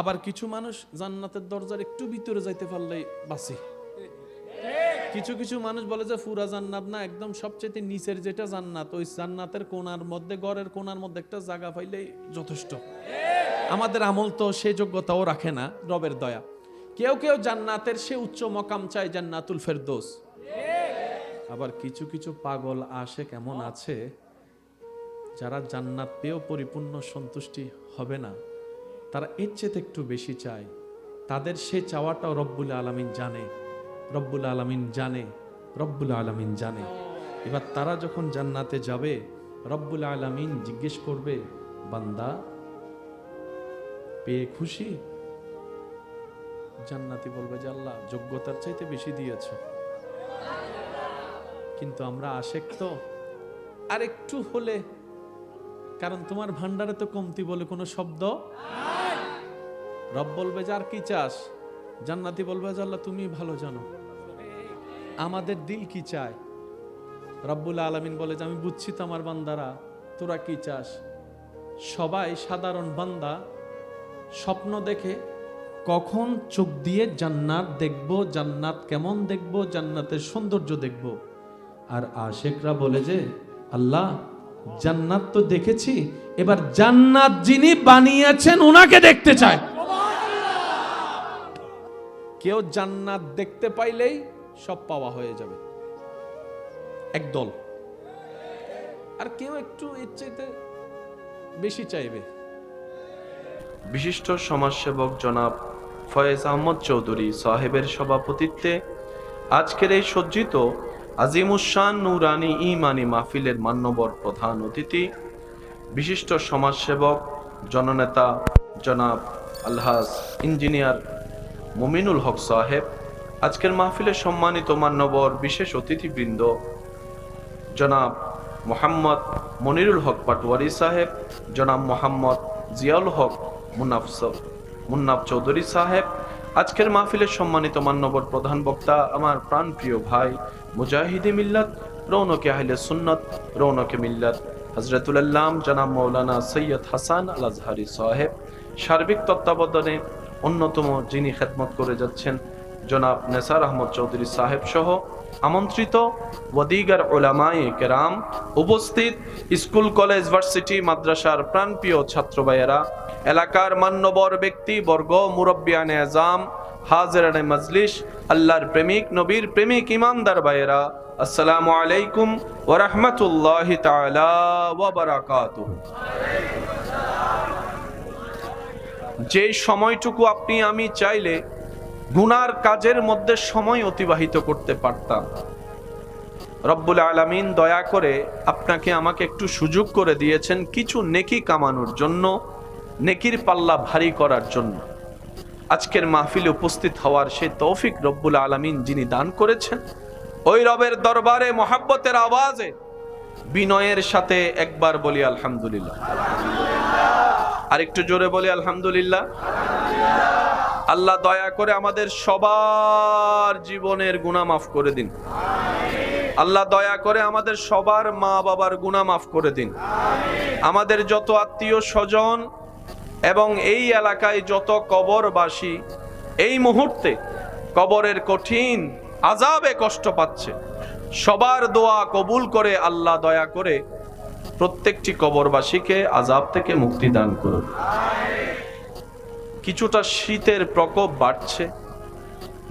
আবার কিছু মানুষ জান্নাতের দরজার একটু ভিতরে যাইতে পারলেই বাঁচি। কিছু কিছু মানুষ বলে যে পুরা জান্নাত না, একদম সবচেয়ে নিচের যেটা জান্নাত, ওই জান্নাতের কোণার মধ্যে, ঘরের কোণার মধ্যে একটা জায়গা পাইলেই যথেষ্ট। আমাদের আমল তো সে যোগ্যতাও রাখে না, রবের দয়া। কেউ কেউ জান্নাতের সে উচ্চ মকাম চায়, জান্নাতুল ফেরদৌস। আবার কিছু কিছু পাগল আশে কেমন আছে, যারা জান্নাত পেয়েও পরিপূর্ণ সন্তুষ্টি হবে না, তারা এর চেয়ে একটু বেশি চায়। তাদের সে চাওয়াটাও রব্বুল আলামিন জানে, রব্বুল আলামিন জানে, রব্বুল আলামিন জানে। এবার তারা যখন জান্নাতে যাবে, রব্বুল আলামিন জিজ্ঞেস করবে, বান্দা পেয়ে খুশি? জান্নাতি বলবে যে আল্লাহ যোগ্যতার চাইতে বেশি দিয়েছ, কিন্তু আমরা আশেক তো, আর একটু হলে, কারণ তোমার ভান্ডারে তো কমতি বলে কোনো শব্দ। রব বলবে যে আর কি চাস? জান্নাতি বলবে যে আল্লাহ তুমি ভালো জানো আমাদের দিল কি চায়। রব্বুল আলামিন বলে যে আমি বুঝছি তো আমার বান্দারা, তোরা কি চাস। সবাই সাধারণ বান্দা স্বপ্ন দেখে কখন চোখ দিয়ে জান্নাত দেখব, জান্নাত কেমন দেখব, জান্নাতের সৌন্দর্য দেখব। আর আশেকরা বলে যে আল্লাহ জান্নাত তো দেখেছি, এবার জান্নাত যিনি বানিয়েছেন ওনাকে দেখতে চায়। কেউ জান্নাত দেখতে পাইলেই সব পাওয়া হয়ে যাবে, একদল। আর কেউ একটু এর চাইতে বেশি চাইবে। বিশিষ্ট সমাজসেবক জনাব ফয়েজ আহমদ চৌধুরী সাহেবের সভাপতিত্বে আজকের এই সজ্জিত আজিমুশান নুরানি ইমানি মাহফিলের মান্যবর প্রধান অতিথি বিশিষ্ট সমাজসেবক জননেতা জনাব আলহাজ ইঞ্জিনিয়ার মুমিনুল হক সাহেব, আজকের মাহফিলের সম্মানিত মান্যবর বিশেষ অতিথিবৃন্দ জনাব মোহাম্মদ মনিরুল হক পাটোয়ারি সাহেব, জনাব মোহাম্মদ জিয়াউল হক মুন্নাফ চৌধুরী সাহেব, আজকের মাহফিলের সম্মানিত মান্যবর প্রধান বক্তা আমার প্রাণপ্রিয় ভাই মুজাহিদে মিল্লাত, রৌনকে আহলে সুন্নাত, রৌনকে মিল্লাত হযরতুল আল্লাম জনাব মাওলানা সৈয়দ হাসান আল আজহারি সাহেব, সার্বিক তত্ত্বাবধানে অন্যতম যিনি খেদমত করে যাচ্ছেন জনাব নেসার আহমদ চৌধুরী সাহেব সহ আমন্ত্রিত ওয়াদিগার উলামায়ে কেরাম, উপস্থিত স্কুল কলেজ ভার্সিটি মাদ্রাসার প্রাণপ্রিয় ছাত্র ভাইয়েরা, এলাকার মান্যবর ব্যক্তি বর্গ, মুরব্বিয়ানে আজম, হাজিরানে মজলিস, আল্লাহর প্রেমিক, নবীর প্রেমিক ইমানদার ভাইয়েরা, আসসালামু আলাইকুম ওয়া রাহমাতুল্লাহি তাআলা ওয়া বারাকাতুহু। যে সময়টুকু আপনি আমি চাইলে গুনার কাজের মধ্যে সময় অতিবাহিত করতে পারতাম, রব্বুল আলামিন দয়া করে আপনাকে আমাকে একটু সুযোগ করে দিয়েছেন কিছু নেকি কামানোর জন্য, নেকির পাল্লা ভারী করার জন্য। আজকের মাহফিলে উপস্থিত হওয়ার সেই তৌফিক রব্বুল আলামিন যিনি দান করেছেন, ওই রবের দরবারে মহাব্বতের আওয়াজে বিনয়ের সাথে একবার বলি আলহামদুলিল্লাহ, আর একটু জোরে বলি আলহামদুলিল্লাহ। আল্লাহ দয়া করে আমাদের সবার জীবনের গুনাহ মাফ করে দিন। আল্লাহ দয়া করে আমাদের সবার মা বাবার গুনাহ মাফ করে দিন। আমাদের যত আত্মীয় স্বজন এবং এই এলাকায় যত কবরবাসী এই মুহূর্তে কবরের কঠিন আযাবে কষ্ট পাচ্ছে, সবার দোয়া কবুল করে আল্লাহ দয়া করে প্রত্যেকটি কবরবাসীকে আযাব থেকে মুক্তি দান করুন। কিছুটা শীতের প্রকোপ বাড়ছে,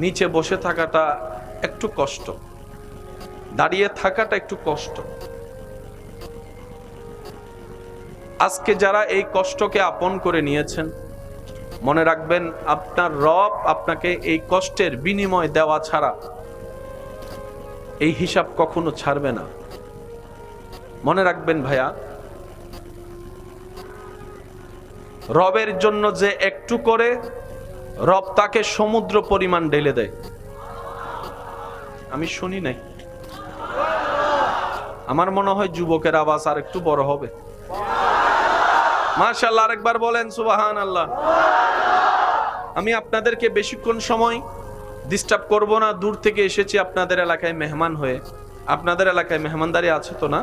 নিচে বসে থাকাটা একটু কষ্ট, দাঁড়িয়ে থাকাটা একটু কষ্ট। আজকে যারা এই কষ্টকে আপন করে নিয়েছেন, মনে রাখবেন আপনার রব আপনাকে এই কষ্টের বিনিময় দেওয়া ছাড়া এই হিসাব কখনো ছাড়বে না। মনে রাখবেন ভাইয়া, রবের জন্য যে একটু করে রব তাকে সমুদ্র পরিমাণ ঢেলে দেয়। আমি শুনি নাই, আমার মনে হয় যুবকের আওয়াজ আর একটু বড় হবে। মাশাআল্লাহ, আরেকবার বলেন সুবহানাল্লাহ। আমি আপনাদেরকে বেশিক্ষণ সময় ডিস্টার্ব করব না, দূর থেকে এসেছি আপনাদের এলাকায় মেহমান হয়ে। আপনাদের এলাকায় মেহমানদারি আছে তো না?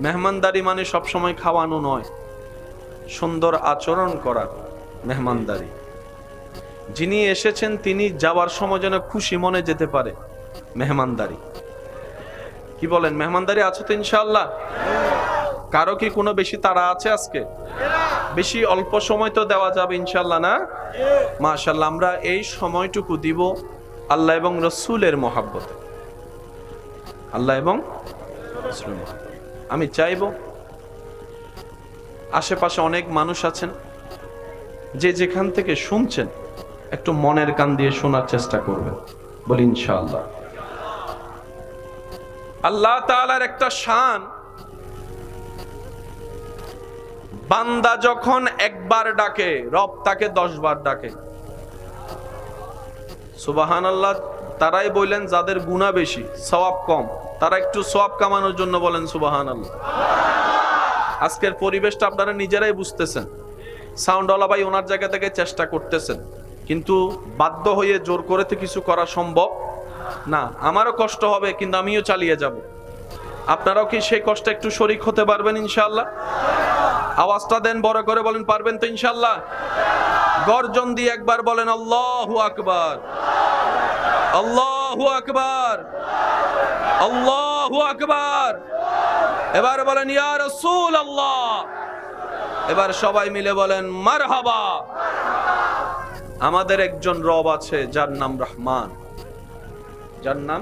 মেহমানদারি মানে সব সময় খাওয়ানো নয়, সুন্দর আচরণ করা, মেহমানদারি। যিনি এসেছেন তিনি যাওয়ার সময় যেন খুশি মনে যেতে পারে, মেহমানদারি। কি বলেন, মেহমানদারি আছে তো ইনশাআল্লাহ? কারো কি কোনো বেশি তাড়া আছে আজকে? বেশি অল্প সময় তো দেওয়া যাবে ইনশাআল্লাহ, না? মাশাআল্লাহ, আমরা এই সময়টুকু দিব আল্লাহ এবং রসুলের মহাব্বতে। আল্লাহ এবং রসুলের মহাব্বতে। আমি চাইব আশেপাশে অনেক মানুষ আছেন, যে যেখান থেকে শুনছেন একটু মনের কান দিয়ে শোনার চেষ্টা করবেন। বলি ইনশাআল্লাহ। আল্লাহ তাআলার একটা শান, বান্দা যখন একবার ডাকে রব তাকে 10 বার ডাকে। সুবহানাল্লাহ। তারাই বললেন যাদের গুনাহ বেশি, সওয়াব কম, তারা একটু সওয়াব কামানোর জন্য বলেন সুবহানাল্লাহ। আজকের পরিবেশটা আপনারা নিজেরাই বুঝতেছেন। সাউন্ডওয়ালা ভাই ওনার জায়গা থেকে চেষ্টা করতেছেন, কিন্তু বাধ্য হয়ে জোর করে তো কিছু করা সম্ভব না। আমারও কষ্ট হবে, কিন্তু আমিও চালিয়ে যাব। আপনারাও কি সেই কষ্টে একটু শরীক হতে পারবেন ইনশাআল্লাহ? আওয়াজটা দেন বড় করে, বলেন পারবেন তো ইনশাআল্লাহ? গর্জন দিয়ে একবার বলেন আল্লাহু আকবার, আল্লাহু আকবার, আল্লাহু আকবার। এবার বলেন ইয়া রাসূলুল্লাহ। এবার সবাই মিলে বলেন মারহাবা। আমাদের একজন রব আছে যার নাম রহমান, যার নাম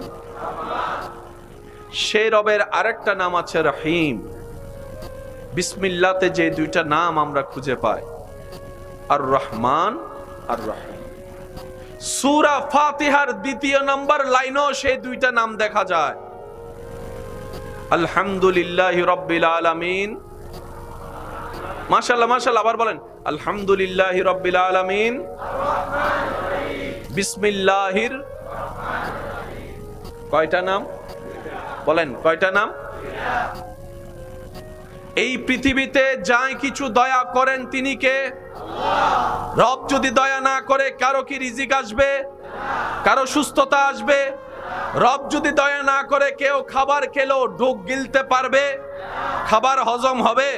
সেই রবের আরেকটা নাম আছে রহিম। বিসমিল্লাহতে যে দুইটা নাম আমরা খুঁজে পাই, আর রহমান আর রহিম। সূরা ফাতিহার 2 নম্বর লাইনেও সেই দুইটা নাম দেখা যায়। আলহামদুলিল্লাহি রাব্বিল আলামিন। মাশাআল্লাহ মাশাআল্লাহ। আবার বলেন আলহামদুলিল্লাহি রাব্বিল আলামিন, বিসমিল্লাহির। কয়টা নাম বলেন, কয়টা নাম? এই পৃথিবীতে যাই কিছু দয়া করেন তিনি কে? রব যদি দয়া না করে কারো কি রিজিক আসবে? কারো সুস্থতা আসবে? রব যদি দয়া না করে কেউ খাবার খেলো ঢোক গিলতে পারবে? খাবার হজম হবে?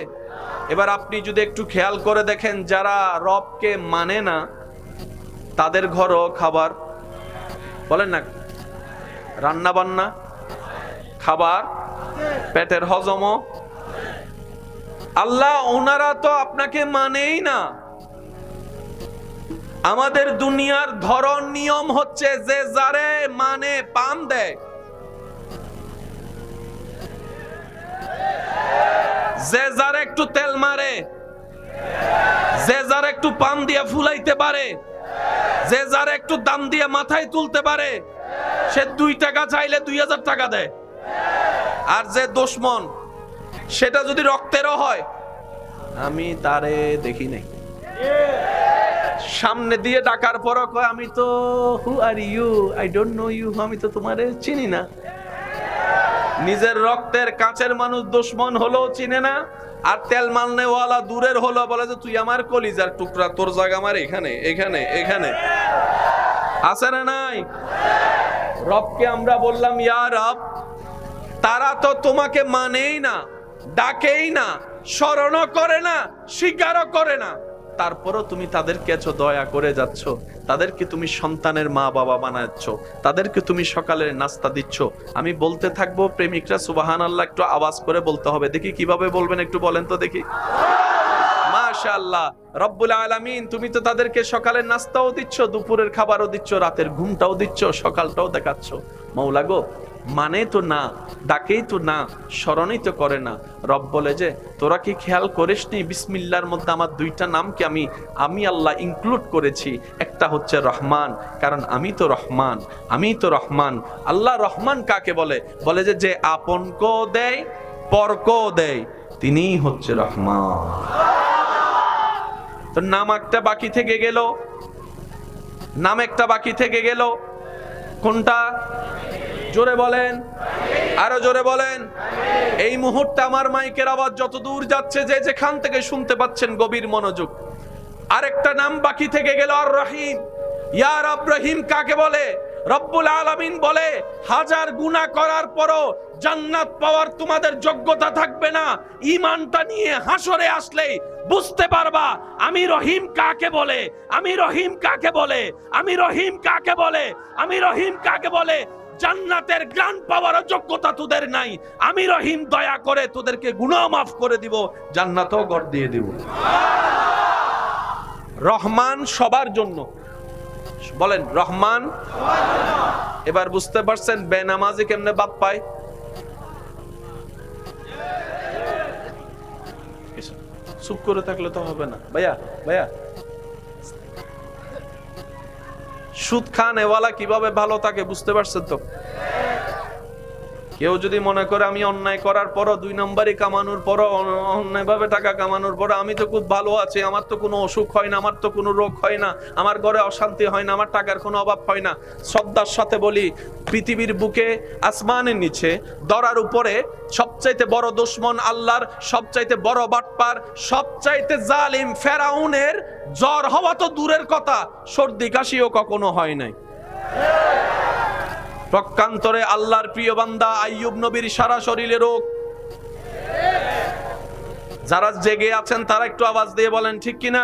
এবার আপনি যদি একটু খেয়াল করে দেখেন, যারা রবকে মানে না তাদের ঘরও খাবার, বলেন না, রান্না বান্না, খাবার, পেটের হজমও। আল্লাহ ওনারা তো আপনাকে মানেই না। আমাদের দুনিয়ার ধরন নিয়ম হচ্ছে যে যারে মানে পান দেয়, যে যার একটু তেল মারে, যে যার একটু পান দিয়ে ফুলাইতে পারে, যে যার একটু দাম দিয়ে মাথায় তুলতে পারে, সে 2 টাকা চাইলে 2000 টাকা দেয়। আর যে দুশমন, সেটা যদি রক্তেরও হয়, আমি তারে দেখি নাই, সামনে দিয়ে ডাকার পরও কয় আমি তো who are you, I don't know you, আমি তো তোমারে চিনি না। নিজের রক্তের কাছের মানুষ দুশমন হলো চিনে না, আর তেল মালনেওয়ালা দূরের হলো বলে যে তুই আমার কলিজার টুকরা, তোর জায়গা আমার এখানে এখানে এখানে। আছে না নাই? রবকে আমরা বললাম ইয়া রব, তারা তো তোমাকে মানেই না, ডাকেই না, স্মরণও করে না, স্বীকারও করে না, তারপরও তুমি তাদেরকে এত দয়া করে যাচ্ছ, তাদেরকে তুমি সন্তানের মা বাবা বানাচ্ছ, তাদেরকে তুমি সকালের নাস্তা দিচ্ছ। আমি বলতে থাকবো, প্রেমিকরা সুবহানাল্লাহ একটু আওয়াজ করে বলতে হবে। দেখি কিভাবে বলবেন, একটু বলেন তো দেখি। মাশাআল্লাহ, রব্বুল আলামিন তুমি তো তাদেরকে সকালের নাস্তাও দিচ্ছ, দুপুরের খাবারও দিচ্ছ, রাতের ঘুমটাও দিচ্ছ, সকালটাও দেখাচ্ছ। মাওলা গো, মানে তো না, ডাকেই তো না, স্মরণই তো করে না। রব বলে যে তোরা কি খেয়াল করিসনি বিসমিল্লাহর মধ্যে আমার 2টা নামকে আমি আল্লাহ ইনক্লুড করেছি। একটা হচ্ছে রহমান, কারণ আমি তো রহমান, আমি তো রহমান। আল্লাহ রহমান কাকে বলে? বলে যে যে আপনকেও দেয় পরকেও দেয়, তিনিই হচ্ছে রহমান। তো নাম একটা বাকি থেকে গেল, নাম একটা বাকি থেকে গেল, কোনটা? জোরে বলেন, আরো জোরে বলেন। এই মুহূর্তে আমার মাইকের আওয়াজ যত দূর যাচ্ছে, যে যেখান থেকে শুনতে পাচ্ছেন গভীর মনোযোগ। আরেকটা নাম বাকি থেকে গেল, আর রহিম। ইয়া রব, রহিম কাকে বলে? রব্বুল আলামিন বলে, হাজার গুনাহ করার পরও জান্নাত পাওয়ার তোমাদের যোগ্যতা থাকবে না, ঈমানটা নিয়ে হাসরে আসলেই বুঝতে পারবা আমি রহিম কাকে বলে, আমি রহিম কাকে বলে, আমি রহিম কাকে বলে, আমি রহিম কাকে বলে। জান্নাতের গ্রান পাওয়ার যোগ্যতা তোদের নাই, আমি রহিম দয়া করে তোদেরকে গুনাহ মাফ করে দিব, জান্নাতও গড় দিয়ে দিব। রহমান সবার জন্য, বলেন রহমান। এবার বুঝতে পারছেন বেনামাজি কেমনে বাদ পায়? চুপ করে থাকলে তো হবে না ভাইয়া, ভাইয়া সুদ খান এওয়ালা কিভাবে ভালো থাকে বুঝতে পারছেন তো? কেউ যদি মনে করে আমি অন্যায় করার পরও, 2 নম্বরই কামানোর পরও, অন্যায়ভাবে টাকা কামানোর পরও আমি তো খুব ভালো আছি, আমার তো কোনো অসুখ হয় না, আমার তো কোনো রোগ হয় না, আমার ঘরে অশান্তি হয় না, আমার টাকার কোনো অভাব হয় না। শ্রদ্ধার সাথে বলি, পৃথিবীর বুকে আসমানের নিচে দরার উপরে সবচাইতে বড় দুশমন আল্লাহর, সবচাইতে বড় বাটপার, সবচাইতে জালিম ফেরাউনের জ্বর হওয়া তো দূরের কথা, সর্দি কাশিও কখনো হয় নাই। প্রকান্তরে আল্লাহর প্রিয় বান্দা আইয়ুব নবীর সারা শরীরে রোগ। যারা জেগে আছেন তারা একটু আওয়াজ দিয়ে বলেন ঠিক কিনা?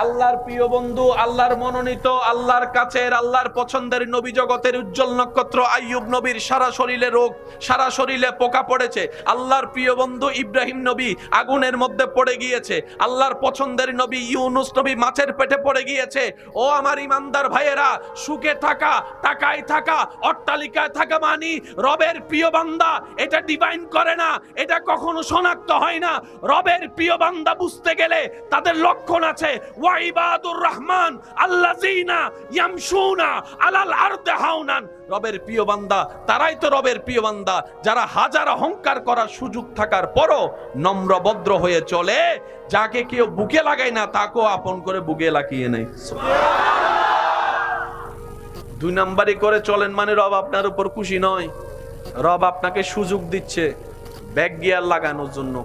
আল্লাহর প্রিয় বন্ধু, আল্লাহর মনোনীত, আল্লাহর কাছের, আল্লাহর পছন্দের নবী জগতের উজ্জ্বল নক্ষত্র আইয়ুব নবীর সারা শরীরে রোগ, সারা শরীরে পোকা পড়েছে। আল্লাহর প্রিয় বন্ধু ইব্রাহিম নবী আগুনের মধ্যে পড়ে গিয়েছে। আল্লাহর পছন্দের নবী ইউনুস নবী মাছের পেটে পড়ে গিয়েছে। ও আমার ইমানদার ভাইয়েরা, সুখে থাকা, টাকায় থাকা, অট্টালিকায় থাকা মানি রবের প্রিয় বান্দা, এটা ডিভাইন করে না, এটা কখনো শনাক্ত হয় না। রবের প্রিয় বান্দা বুঝতে গেলে তাদের লক্ষণ আছে। ওয়াইবাদুর রহমান আল্লাযিনা ইয়ামশুনা আলাল আরদি হাওনান। রবের প্রিয় বান্দা তারাই তো রবের প্রিয় বান্দা, যারা হাজার অহংকার করার সুযোগ থাকার পরও নম্র ভদ্র হয়ে চলে, যাকে কেউ বুকে লাগায় না তাকেও আপন করে বুকে লাগিয়ে নেয়। 2 নাম্বারি করে চলেন মানে রব আপনার উপর খুশি নয়। রব আপনাকে সুযোগ দিচ্ছে ব্যাক গিয়ার লাগানোর জন্য।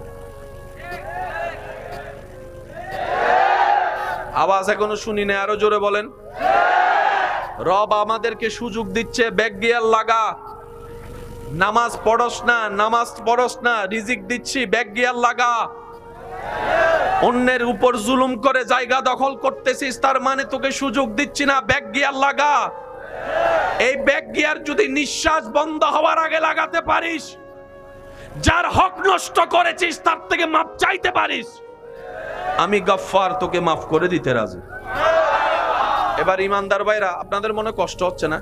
আওয়াজ এখনো শুনি না, আরো জোরে বলেন। রব আমাদেরকে সুযোগ দিচ্ছে ব্যাক গিয়ার লাগা। নামাজ পড়স না, নামাজ পড়স না, রিজিক দিচ্ছি ব্যাক গিয়ার লাগা। অন্যের উপর জুলুম করে জায়গা দখল করতেছিস, তার মানে তোকে সুযোগ দিচ্ছি না, ব্যাক গিয়ার লাগা। এই ব্যাক গিয়ার যদি নিঃশ্বাস বন্ধ হওয়ার আগে লাগাতে পারিস, যার হক নষ্ট করেছিস তার থেকে মাপ চাইতে পারিস, আমি গফফার তোকে মাফ করে দিতে রাজি। এবার ইমানদার ভাইরা, আপনাদের মনে কষ্ট হচ্ছে না?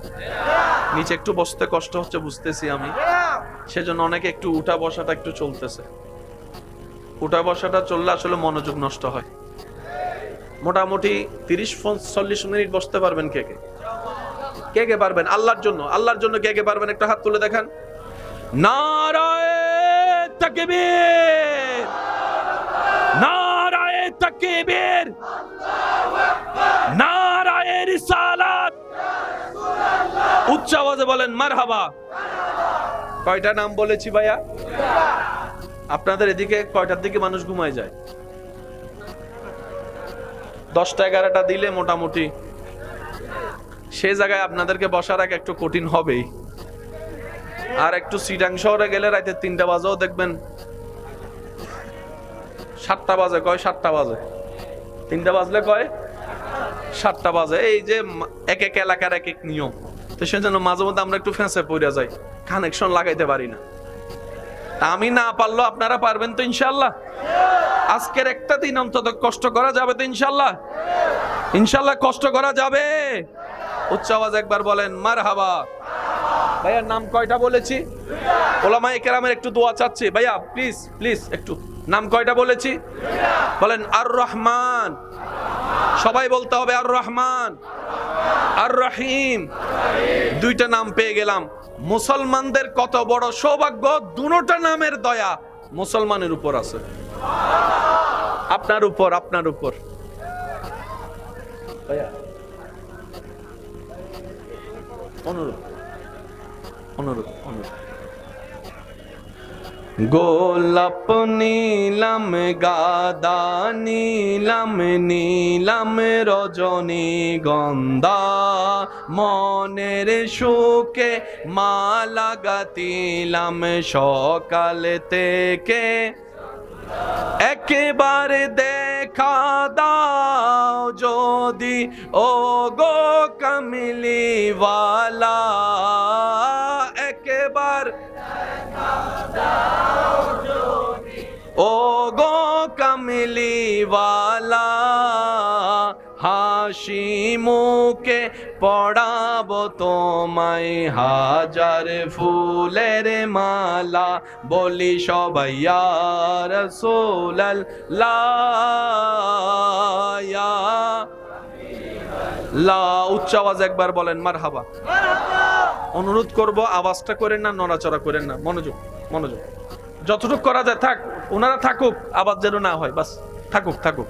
নিচে একটু বসতে কষ্ট হচ্ছে বুঝতেছি আমি, সেজন্য অনেকে একটু উঠা বসাটা একটু চলতেছে। উঠা বসাটা চললে আসলে মনোযোগ নষ্ট হয়। মোটামুটি 30-40 মিনিট বসতে পারবেন কে কে? কে কে পারবেন? আল্লাহর জন্য, আল্লাহর জন্য কে কে পারবেন একটা হাত তুলে দেখান। নারায়ে তাকবীর, নারায়ে তাকবীর, নারায়ে রিসালাত। উচ্চ আওয়াজে বলেন মারহাবা। কয়টা নাম বলেছি ভাইয়া? আপনাদের এদিকে কয়টার দিকে মানুষ ঘুমায় যায়? 10টা-11টা দিলে মোটামুটি সে জায়গায় আপনাদেরকে বসার আগে একটু কঠিন হবেই। আর একটু সিটাং শহরে গেলে রাতে 3টা বাজেও দেখবেন 7টা বাজে, কয় 7টা বাজে, 3টা বাজলে কয় 7টা বাজে। এই যে এক এক এলাকার এক এক নিয়ম, তো সেজন্য মাঝে মধ্যে আমরা একটু ফেঁসে পড়ে যাই, কানেকশন লাগাইতে পারি না। আমি না পারলেও আপনারা পারবেন তো ইনশাল্লাহ। আজকের একটা দিন অন্তত কষ্ট করা যাবে তো ইনশাল্লাহ। ইনশাল্লাহ কষ্ট করা যাবে। উচ্চ আওয়াজ একবার বলেন মারহাবা। ভাইয়ার নাম কয়টা বলেছি? ওলামায়ে কেরামের একটু দোয়া চাচ্ছি ভাইয়া, প্লিজ প্লিজ একটু। নাম কয়টা বলেছি? বলেন আর রহমান। সবাই বলতে হবে আর রহমান, আর রহিম। 2টা নাম পেয়ে গেলাম। মুসলমানদের কত বড় সৌভাগ্য, দুটো নামের দয়া মুসলমানের উপর আছে, আপনার উপর, আপনার উপর। ভাইয়া অনুরোধ, অনুরোধ, অনুরোধ। গোলাপ নীলাম গাদা নীলাম নীলাম রজনী গন্ধা মনের সুখে মালা গাতিলাম সকাল থেকে একেবারে দেখা দাও যদি ও গো কামলিওয়ালা একবার ও গো কামলিওয়ালা হাসি মুখে পড়াবো তোমায় হাজার ফুলের মালা বলি সবাই ইয়া রাসূলুল্লাহ ইয়া লা উচ্চ আওয়াজ একবার বলেন মারহাবা। অনুরোধ করব আওয়াজটা করেন না, নড়াচড়া করেন না, মনোযোগ মনোযোগ। যতটুকু করা যায় থাক, ওনারা থাকুক, আওয়াজ যেন না হয়, বাস থাকুক থাকুক।